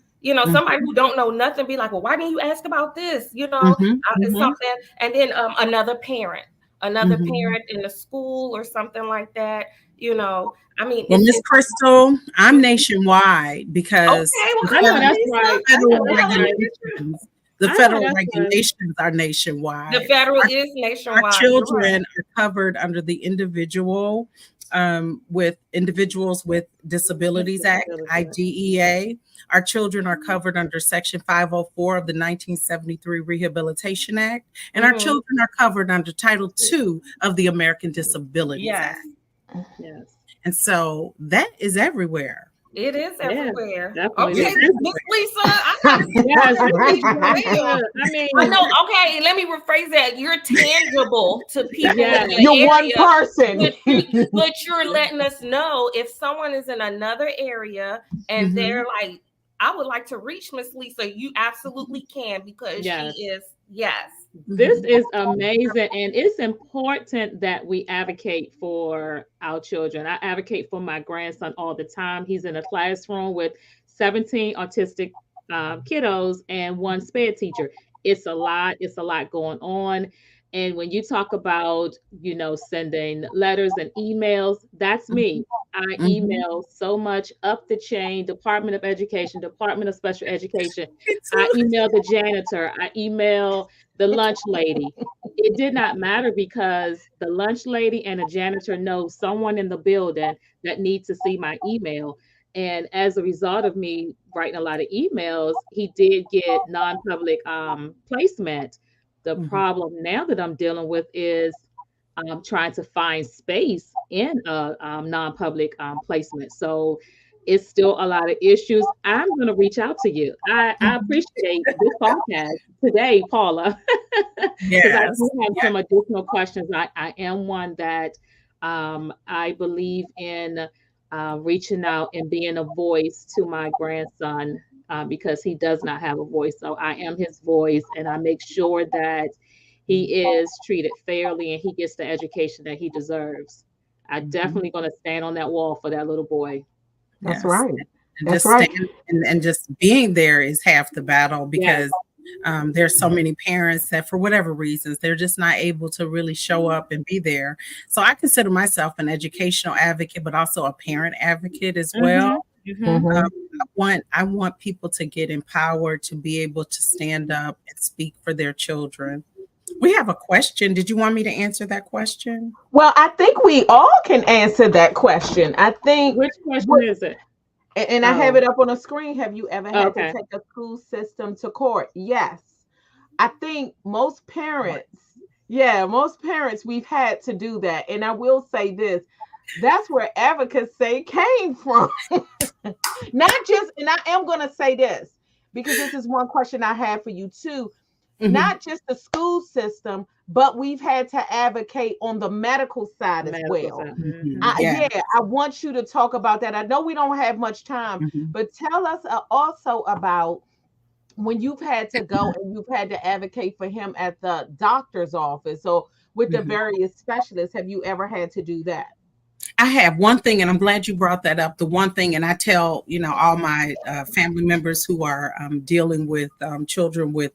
Somebody mhm, who don't know nothing be like, well, why didn't you ask about this? mhm, It's mhm, something. And then another mhm. parent in the school or something like that. You know, I mean, Well, Miss it's Crystal, I'm Mhm. nationwide because Okay. Well, the I come know on, federal that's Lisa. right. I know federal that's Tell right. them. regulations, the I know federal that's right. regulations are The nationwide. federal Our is our nationwide. You're right. children are covered under the individual with Individuals with Disabilities Act, IDEA. Our children are covered under Section 504 of the 1973 Rehabilitation Act, and our children are covered under Title II of the American Disabilities Yes. Act. Yes. And so that is everywhere. It is Yeah, everywhere. definitely. Okay, Yes. Miss Lisa, I got Yes, information for Lisa, real. I mean, I know. Okay, let me rephrase that. You're tangible to people yes, in You're your one area, person. but you're letting us know if someone is in another area and they're like, I would like to reach Miss Lisa. You absolutely can because yes. she is. Yes. This is amazing, and it's important that we advocate for our children. I advocate for my grandson all the time. He's in a classroom with 17 autistic kiddos and one SPED teacher. It's a lot. It's a lot going on. And when you talk about, sending letters and emails, that's me. I email so much up the chain, Department of Education, Department of Special Education. I email the janitor. I email the lunch lady. It did not matter because the lunch lady and the janitor know someone in the building that needs to see my email. And as a result of me writing a lot of emails, he did get non-public placement. The problem now that I'm dealing with is trying to find space in a non-public placement. So it's still a lot of issues. I'm going to reach out to you. I appreciate this podcast today, Paula, because I Yes. do have some additional questions. I am one that I believe in reaching out and being a voice to my grandson because he does not have a voice. So I am his voice, and I make sure that he is treated fairly and he gets the education that he deserves. I'm definitely going to stand on that wall for that little boy. That's Yes. right. And That's just right. stand and just being there is half the battle because there's so many parents that for whatever reasons they're just not able to really show up and be there. So I consider myself an educational advocate, but also a parent advocate as well. I want people to get empowered to be able to stand up and speak for their children. We have a question. Did you want me to answer that question? Well, I think we all can answer that question. I think, Which question is it? and I have it up on the screen. Have you ever had to Okay. take a school system to court? Yes. I think most parents, we've had to do that. And I will say this, that's where advocacy came from. Not just, and I am going to say this because this is one question I have for you too. Not just the school system, but we've had to advocate on the medical side as well. Yeah. I want you to talk about that. I know we don't have much time, but tell us also about when you've had to go and you've had to advocate for him at the doctor's office or with the various specialists. Have you ever had to do that? I have one thing, and I'm glad you brought that up. The one thing, and I tell all my family members who are dealing with children with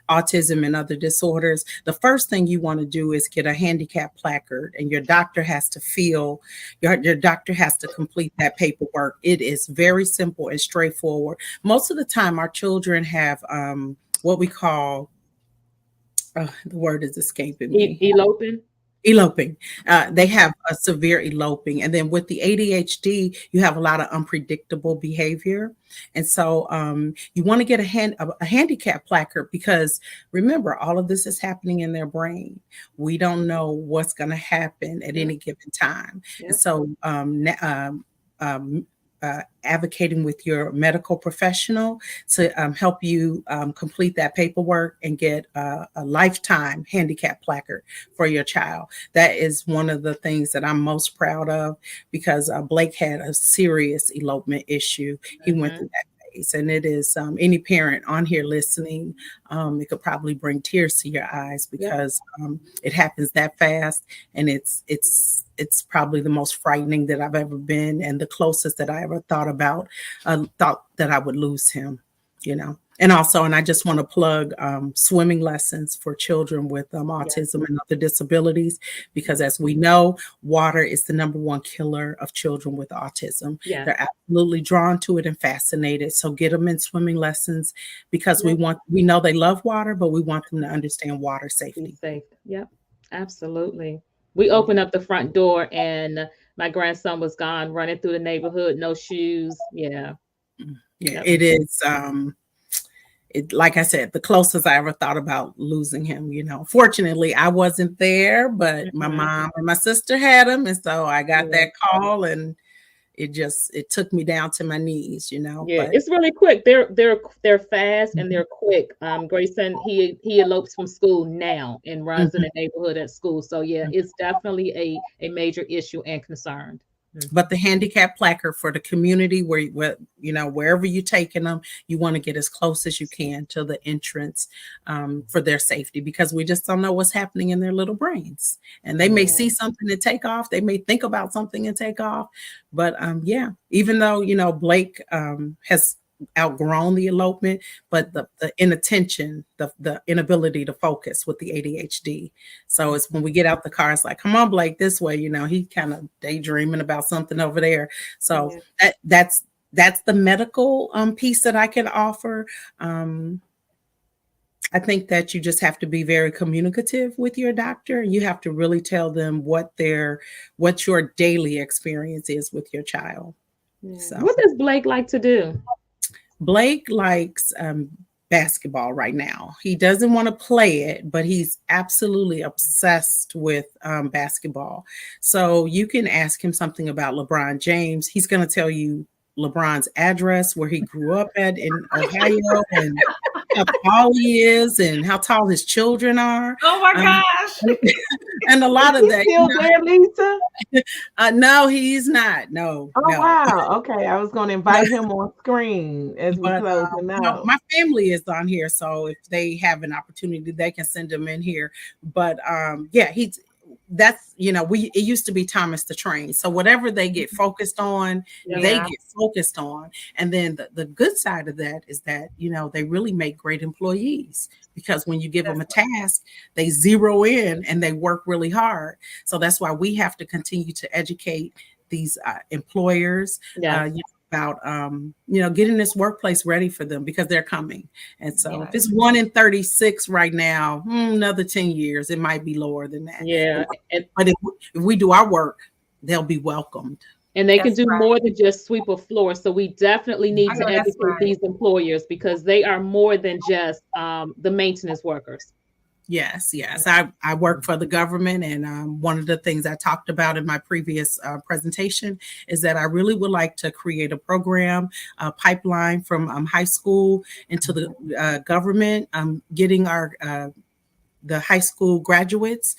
autism and other disorders. The first thing you want to do is get a handicap placard, and your doctor has to your doctor has to complete that paperwork. It is very simple and straightforward. Most of the time, our children have what we call the word is escaping me. Eloping. They have a severe eloping. And then with the ADHD, you have a lot of unpredictable behavior. And so you want to get a handicap placard because remember, all of this is happening in their brain. We don't know what's going to happen at any given time. And so advocating with your medical professional to help you complete that paperwork and get a lifetime handicap placard for your child. That is one of the things that I'm most proud of because Blake had a serious elopement issue. He went through that phase, and it is any parent on here listening, it could probably bring tears to your eyes because it happens that fast, and it's probably the most frightening that I've ever been, and the closest that I ever thought that I would lose him, And also, and I just want to plug swimming lessons for children with autism and other disabilities, because as we know, water is the number one killer of children with autism. They're absolutely drawn to it and fascinated. So get them in swimming lessons because we know they love water, but we want them to understand water safety. Safe. Yep. Absolutely. We opened up the front door and my grandson was gone, running through the neighborhood, no shoes. Yeah. Yeah, Yep. it is. Like I said, the closest I ever thought about losing him. Fortunately, I wasn't there, but my Mhm. mom and my sister had him, and so I got Yeah. that call, and it took me down to my knees. Yeah, But it's really quick. They're fast and they're quick. Grayson, he elopes from school now and runs in Mhm. the neighborhood at school. So yeah, it's definitely a major issue and concern. Mhm. But the handicap placard for the community, wherever you're taking them, you want to get as close as you can to the entrance, for their safety, because we just don't know what's happening in their little brains. And they may Yeah. see something and take off. They may think about something and take off. But yeah, even though Blake has outgrown the elopement, but the inattention, the inability to focus with the ADHD. So it's when we get out the car, it's like, come on, Blake, this way. He kind of daydreaming about something over there. So Yeah. that's the medical piece that I can offer. I think that you just have to be very communicative with your doctor. You have to really tell them what your daily experience is with your child. Yeah. So What does Blake like to do? Blake likes basketball right now. He doesn't want to play it, but he's absolutely obsessed with basketball. So you can ask him something about LeBron James. He's going to tell you LeBron's address, where he grew up at in Ohio, and how tall he is and how tall his children are. Oh my gosh. And a lot Is of he that. still there, Lisa? No, he's not. No, Oh no. wow. Okay, I was going to invite him on screen as we But close him out. my family is on here, so if they have an opportunity, they can send him in here. But yeah, it used to be Thomas the Train. So whatever they get focused on, Yeah. they Yeah. get focused on. And then the good side of that is that they really make great employees, because when you give them a task, they zero in and they work really hard. So that's why we have to continue to educate these employers, Yes. about getting this workplace ready for them, because they're coming. And so if Yes. it's 1 in 36 right now, another 10 years, it might be lower than that. Yeah. But if we do our work, they'll be welcomed. And they can That's do right. more than just sweep a floor. So we definitely need I to know that's educate right. these employers because they are more than just the maintenance workers. Yes. I work for the government, and one of the things I talked about in my previous presentation is that I really would like to create a program, a pipeline from high school into the government, getting the high school graduates.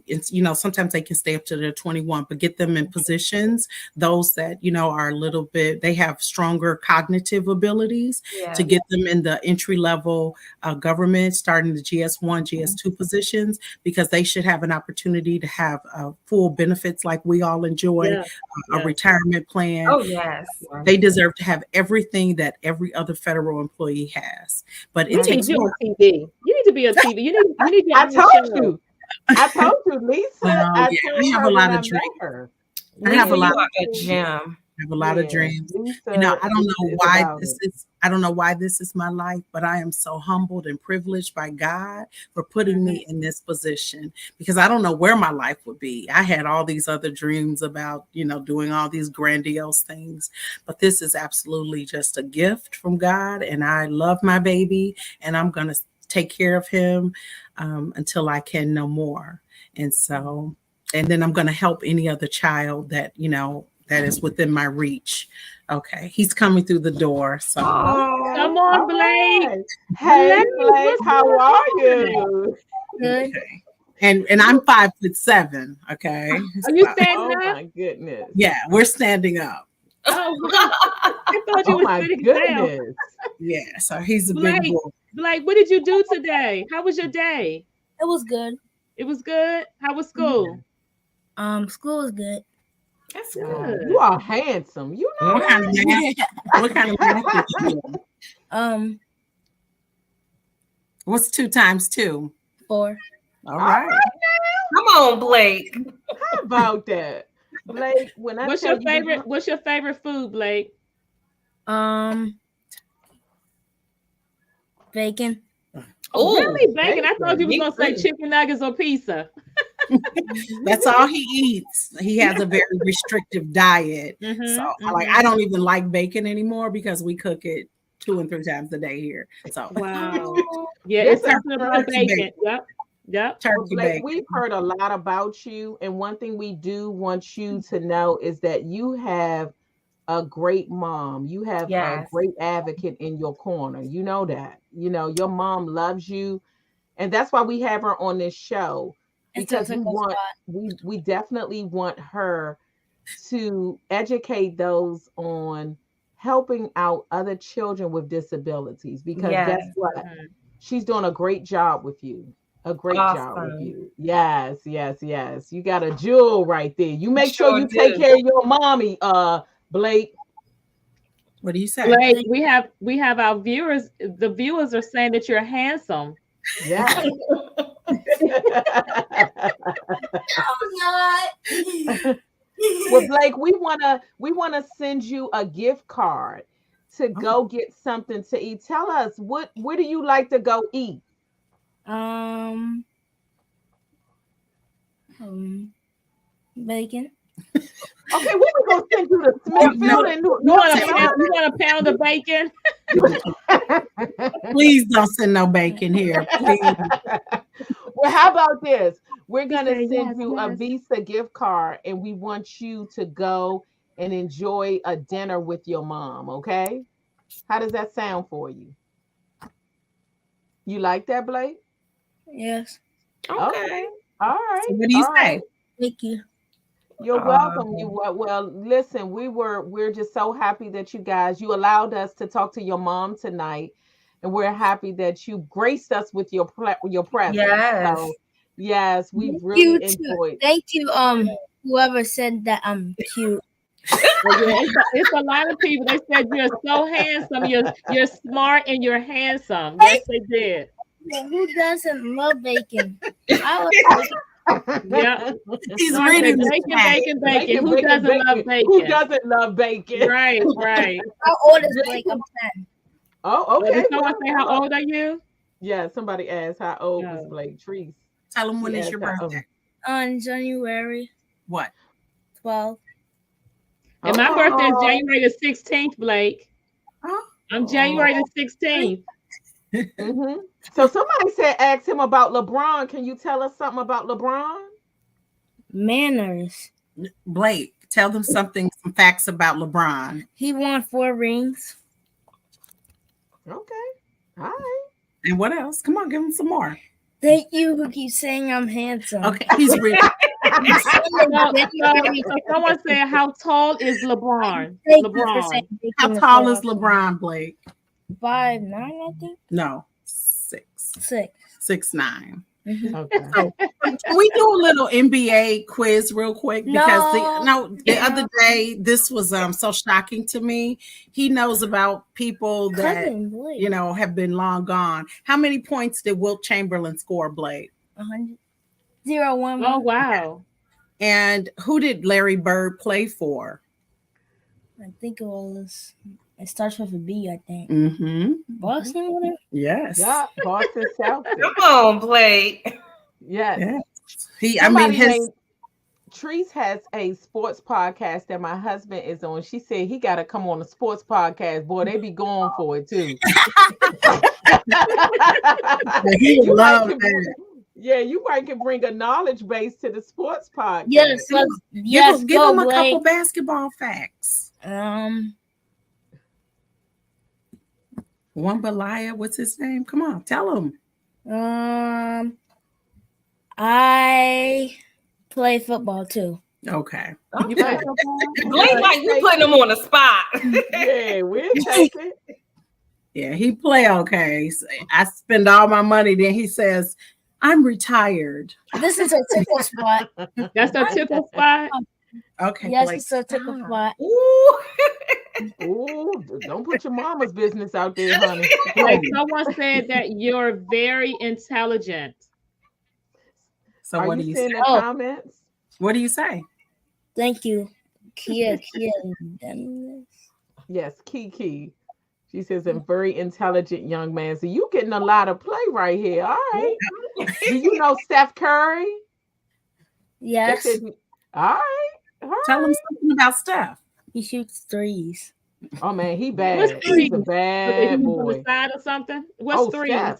It's, sometimes they can stay up to their 21, but get them in positions, those that, are a little bit, they have stronger cognitive abilities, to Yeah. get them in the entry level government, starting the GS1, GS2 positions, because they should have an opportunity to have full benefits like we all enjoy, Yeah. a Yeah. retirement plan. Oh yes. They deserve to have everything that every other federal employee has. But We it need takes you work. on TV. You need to be on TV. You need to be I on the told show. you. I told you, Lisa. Well, I yeah, told I have her a when lot I of met dreams. her. I have a Lisa, Yeah, lot. you are a gem. I have a lot of yeah. dreams. Lisa, I don't Lisa know is why about this it. is. I don't know why this is my life, but I am so humbled and privileged by God for putting me in this position, because I don't know where my life would be. I had all these other dreams about, doing all these grandiose things, but this is absolutely just a gift from God, and I love my baby, and I'm going to take care of him until I can no more. And so, and then I'm going to help any other child that, that is within my reach. Okay, he's coming through the door. So, Okay. Come on, All Blake. right. Hey, Blake, Blake, what's how are going on? you? Good. okay. And I'm 5'7". Okay. Are you So, standing Oh up? my goodness. yeah, we're standing up. Oh, I thought you Oh were my sitting down. goodness. Yeah. So he's a big Blake, boy. Blake, what did you do today? How was your day? It was good. It was good. How was school? School was good. That's You good. Good. are handsome. You know What kind of math? What kind of math did you do? Um, What's 2 times 2? 4. All All right. right. Come on, Blake. How about that? Blake, when I What's tell your you favorite? What's your favorite food, Blake? Bacon. Oh, Oh, really, bacon? I thought you was me gonna say too. chicken nuggets or pizza. That's all he eats. He has a very restrictive diet. So I don't even like bacon anymore because we cook it 2 and 3 times a day here. So Wow. Yeah, This it's is talking about turkey bacon. bacon. Yep. Yep. Well, Turkey Blake, bacon. we've heard a lot about you, and one thing we do want you to know is that you have a great mom. You have a Yes. great advocate in your corner. You know that. You know, your mom loves you, and that's why we have her on this show And still because took a spot. we definitely want her to educate those on helping out other children with disabilities because Yes. guess what? She's doing a great job with you. A great job with Awesome. you. Yes, yes, yes. You got a jewel right there. You make sure Sure you take do. care of your mommy, Blake. What do you say? Blake, we have our viewers. The viewers are saying that you're handsome. Yeah. I'm Well, not. Blake, we wanna send you a gift card to Oh, go get something to eat. Tell us where do you like to go eat? um, Bacon. Okay, we were gonna send you to no, Smithfield and You North want a Carolina. pound? You want a pound of bacon? Please don't send no bacon here. Please. Well, how about this? We're He gonna said send yes, you a yes. Visa gift card, and we want you to go and enjoy a dinner with your mom. Okay? How does that sound for you? You like that, Blake? Yes. Okay. Okay. All So right. what do you All say? right. Thank you. You're welcome. Well, listen, we're just so happy that you allowed us to talk to your mom tonight, and we're happy that you graced us with your presence. Yes. So, yes, we've Thank you really too. enjoyed. Thank you. Whoever said that I'm cute. Well, yeah, it's a lot of people. They said you're so handsome. You're smart and you're handsome. Yes, they did. Who doesn't love bacon? I love bacon. Yeah. He's No, I said reading the bacon, chat. bacon, bacon. Bacon, Who bacon, doesn't love bacon. Who bacon? doesn't love bacon? Right, right. How old is Blake? I'm 10. Oh, Did okay. someone Well, say how old are you? yeah, somebody asked how old was No. Blake Treese. Tell him when She is asked your how birthday. On January What? 12th. And my birthday is Oh, January the 16th, Blake. Oh, I'm January the 16th. mm-hmm. So somebody said, ask him about LeBron. Can you tell us something about LeBron? Manners. Blake, tell them some facts about LeBron. He won 4 rings. Okay. All right. And what else? Come on, give him some more. Thank you who keeps saying I'm handsome. Okay, he's reading. So someone said, how tall is LeBron? Thank you for saying LeBron. bacon How is tall so is awesome. LeBron, Blake? 5'9", I think. No, 6. 6. 6'9". Okay. So can we do a little NBA quiz real quick? Because the other day this was so shocking to me. He knows about people that Cousin Blake. have been long gone. How many points did Wilt Chamberlain score, Blake? 100. 0, 1, 1. Oh, wow. And who did Larry Bird play for? I think it starts with a B, I think. Mm-hmm. Boston, whatever. Yes. Yeah, Boston Celtics. Come on, Blake. Yes. Yes. Somebody named Treese has a sports podcast that my husband is on. She said he got to come on a sports podcast. Boy, they be going for it too. He would You might love can that. Yeah, you might can bring a knowledge base to the sports podcast. Yes, Give go, him a Blake. couple basketball facts. Wambalaya, what's his name? Come on, tell him. I play football too. Okay. You play football? Blake, like you putting him on the spot. Yeah, we'll take it. Yeah, he play okay. So I spend all my money. Then he says, "I'm retired." This is a tickle spot. That's a tickle spot? Okay. Yes, Blake, it's a tickle stop. spot. Ooh. Ooh, don't put your mama's business out there, honey. Like someone said that you're very intelligent. So Are what do you you seeing say? the comments? What do you say? Thank you, Kia. Yes, Kiki. She says, a very intelligent young man. So you getting a lot of play right here. All right. Do you know Steph Curry? They said, Yes, all right, all Tell them right. something about Steph. he shoots threes. Oh man, he What's bad. He's a threes? So that bad he's on the boy. side or something? What's Oh, threes? Steph,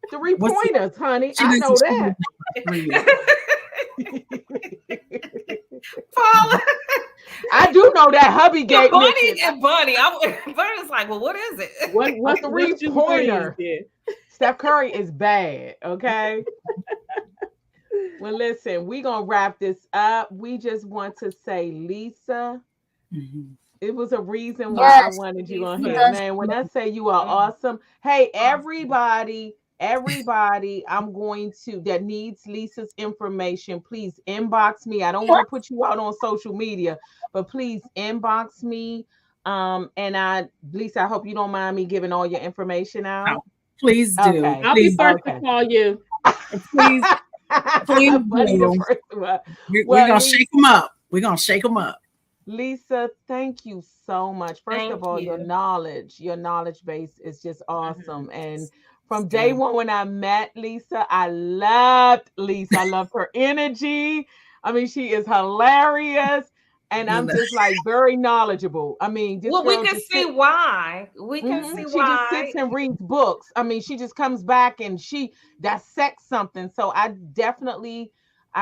three What's it? pointers, honey. She I didn't. know She didn't know that. what three is. Paula, I do know that hubby gate Bunny missing and Bunny. Bunny was like, well, what is it? a What's three shooting threes, pointer. dear? Steph Curry is bad. Okay. Well, listen, we gonna wrap this up. We just want to say, Lisa, Mhm. it was a reason why I Yes, wanted you on here, Lisa. yes. man. When I say you are Mm, awesome, hey awesome. everybody, I'm going to that needs Lisa's information. Please inbox me. I don't want to put you out on social media, but please inbox me. And Lisa, I hope you don't mind me giving all your information No, out. please do. Okay, I'll be Please, first to okay. call you. please, please Buddy, the do. first one. We're Well, gonna Lisa. shake them up. We're gonna shake them up. Lisa, thank you so much. First of Thank all, you. your knowledge base is just Mhm. awesome. And It's from day good. one, when I met Lisa, I loved Lisa. I loved her energy. I mean, she is hilarious. And I'm just like very knowledgeable. I mean, this Well, we girl can just see sits. why. We can see She just sits why. and reads books. I mean, she just comes back and she dissects something. So I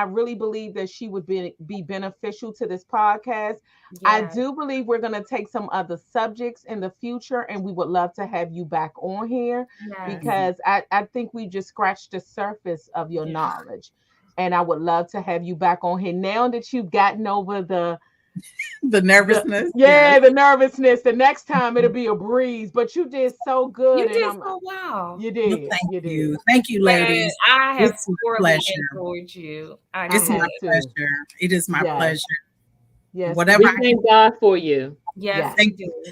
really believe that she would be beneficial to this podcast. I Yeah. do believe we're going to take some other subjects in the future, and we would love to have you back on here Yes. Mhm. because I think we just scratched the surface of your Yes. knowledge. And I would love to have you back on here now that you've gotten over The nervousness. Yes. the nervousness. The next time it'll be a breeze, but you did so good, You and did I'm so well. you Well, did, thank you did. you. Thank you, And ladies. I have It's my thoroughly pleasure. enjoyed you. I I It's my did. have to. pleasure. It is my Yes, pleasure. yes, Whatever We we I can thank God for you. Yes, yes, we thank you. do.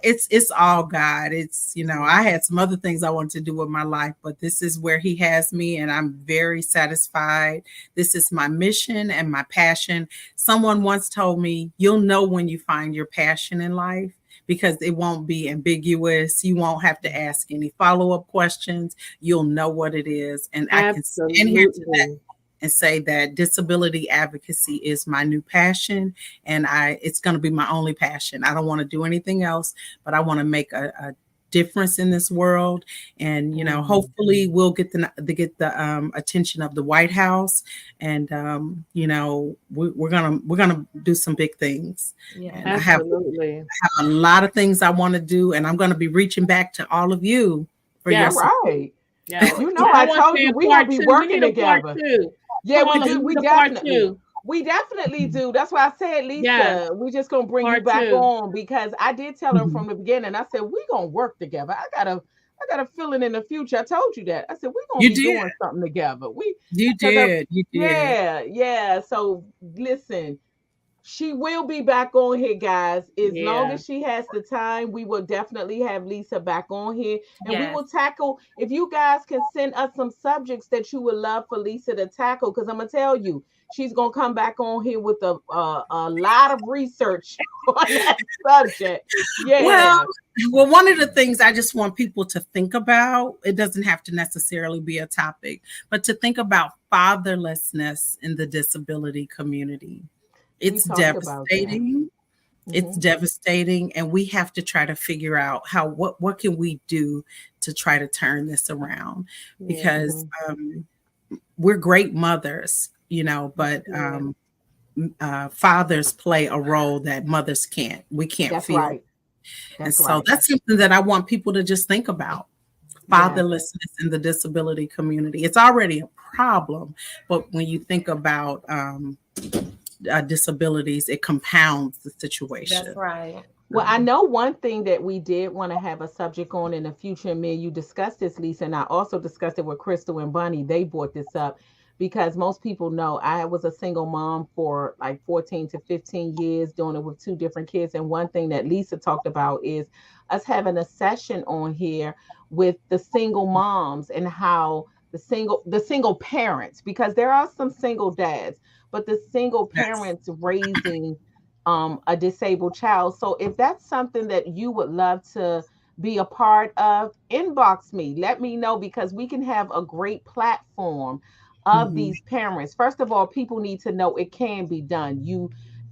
It's all God. It's, yes, I had some other things I wanted to do with my life, but this is where he has me and I'm very satisfied. This is my mission and my passion. Someone once told me, you'll know when you find your passion in life because it won't be ambiguous. You won't have to ask any follow-up questions. You'll know what it is. And I can stand here today Absolutely. and say that disability advocacy is my new passion and it's going to be my only passion. I don't want to do anything else, but I want to make a difference in this world. And mm, hopefully we'll get the attention of the White House, and we're gonna do some big things. And Yes. Absolutely. have a lot of things I want to do, and I'm going to be reaching back to all of you for your all Yes. support. right. Yes. You know, But I I want to told say you a we're gonna part be two. We working need a part together. two. Yeah, we Paula, do. we need a part two. We definitely do. That's why I said, Yes. Lisa, we just gonna bring you Part back two. on because I did tell her Mhm. from the beginning. I said we gonna work together. I got a feeling in the future. I told you that. I said we're gonna You be did. doing something together. We You because I did. You did. yeah, yeah. So listen, she will be back on here, guys. As long Yeah. as she has the time, we will definitely have Lisa back on here. And we Yes. will tackle, if you guys can send us some subjects that you would love for Lisa to tackle, because I'm going to tell you, she's going to come back on here with a lot of research on that subject. Well, Yeah. one of the things I just want people to think about, it doesn't have to necessarily be a topic, but to think about fatherlessness in the disability community. We It's talked about that. devastating. It's Hmm. devastating, and we have to try to figure out what can we do to try to turn this around, Yeah. because Hmm. we're great mothers, but Yeah. fathers play a role that mothers can't. We can't That's feel. right. And That's so right. that's something that I want people to just think about. Yes. Fatherlessness in the disability community. It's already a problem, but when you think about disabilities, it compounds the That's situation. right. Well, I know one thing that we did want to have a subject on in the future. And me and you discussed this, Lisa, and I also discussed it with Crystal and Bunny. They brought this up because most people know I was a single mom for like 14 to 15 years, doing it with two different kids. And one thing that Lisa talked about is us having a session on here with the single moms and how the single parents, because there are some single dads, but the single Yes. parents raising a disabled child. So if that's something that you would love to be a part of, inbox me. Let me know because we can have a great platform of Mhm. these parents. First of all, people need to know it can be done.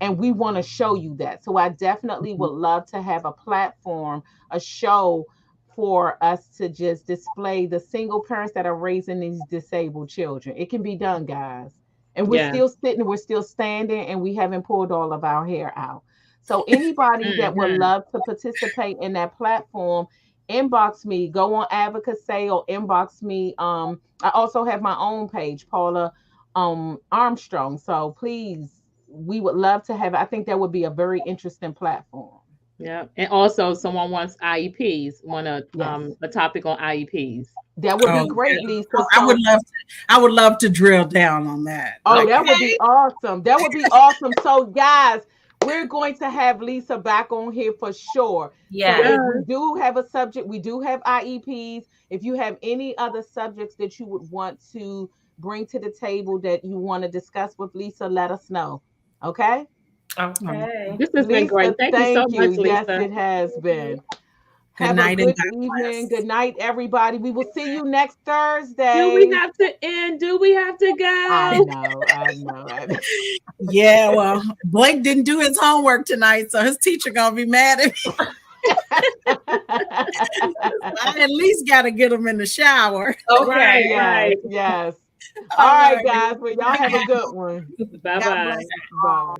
And we want to show you that. So I definitely Mhm. would love to have a platform, a show for us to just display the single parents that are raising these disabled children. It can be done, guys. And we're Yeah. still sitting, we're still standing, and we haven't pulled all of our hair out. So anybody that would Hmm. love to participate in that platform, inbox me, go on advocacy or inbox me. I also have my own page, Paula Armstrong. So please, we would love to have. I think that would be a very interesting platform. Yeah. And also someone wants IEPs, want Yes, a topic on IEPs. that would Oh, be yeah. great, Lisa. I would So, love to. I would love to drill down on that. oh, Like, that would be awesome. That would be awesome. So, guys, we're going to have Lisa back on here for sure. So, Yes. if Yeah. we do have a subject, we do have IEPs. If you have any other subjects that you would want to bring to the table that you want to discuss with Lisa, let us know. Okay? oh, Okay. This has been Lisa, great. Thank you so thank you. much, Yes, Lisa. it has been. good Have a night and good God evening. bless. Good night, everybody. We will see you next Do we Thursday. have to end? Do we have to I go? know, I know. Yeah, well, Blake didn't do his homework tonight, so his teacher gonna be mad at me. I at least gotta get him in the shower. Okay. Right, Yes, right. yes. All All right, right. guys. Well, y'all have a good one. Bye God bless. bye. Bye.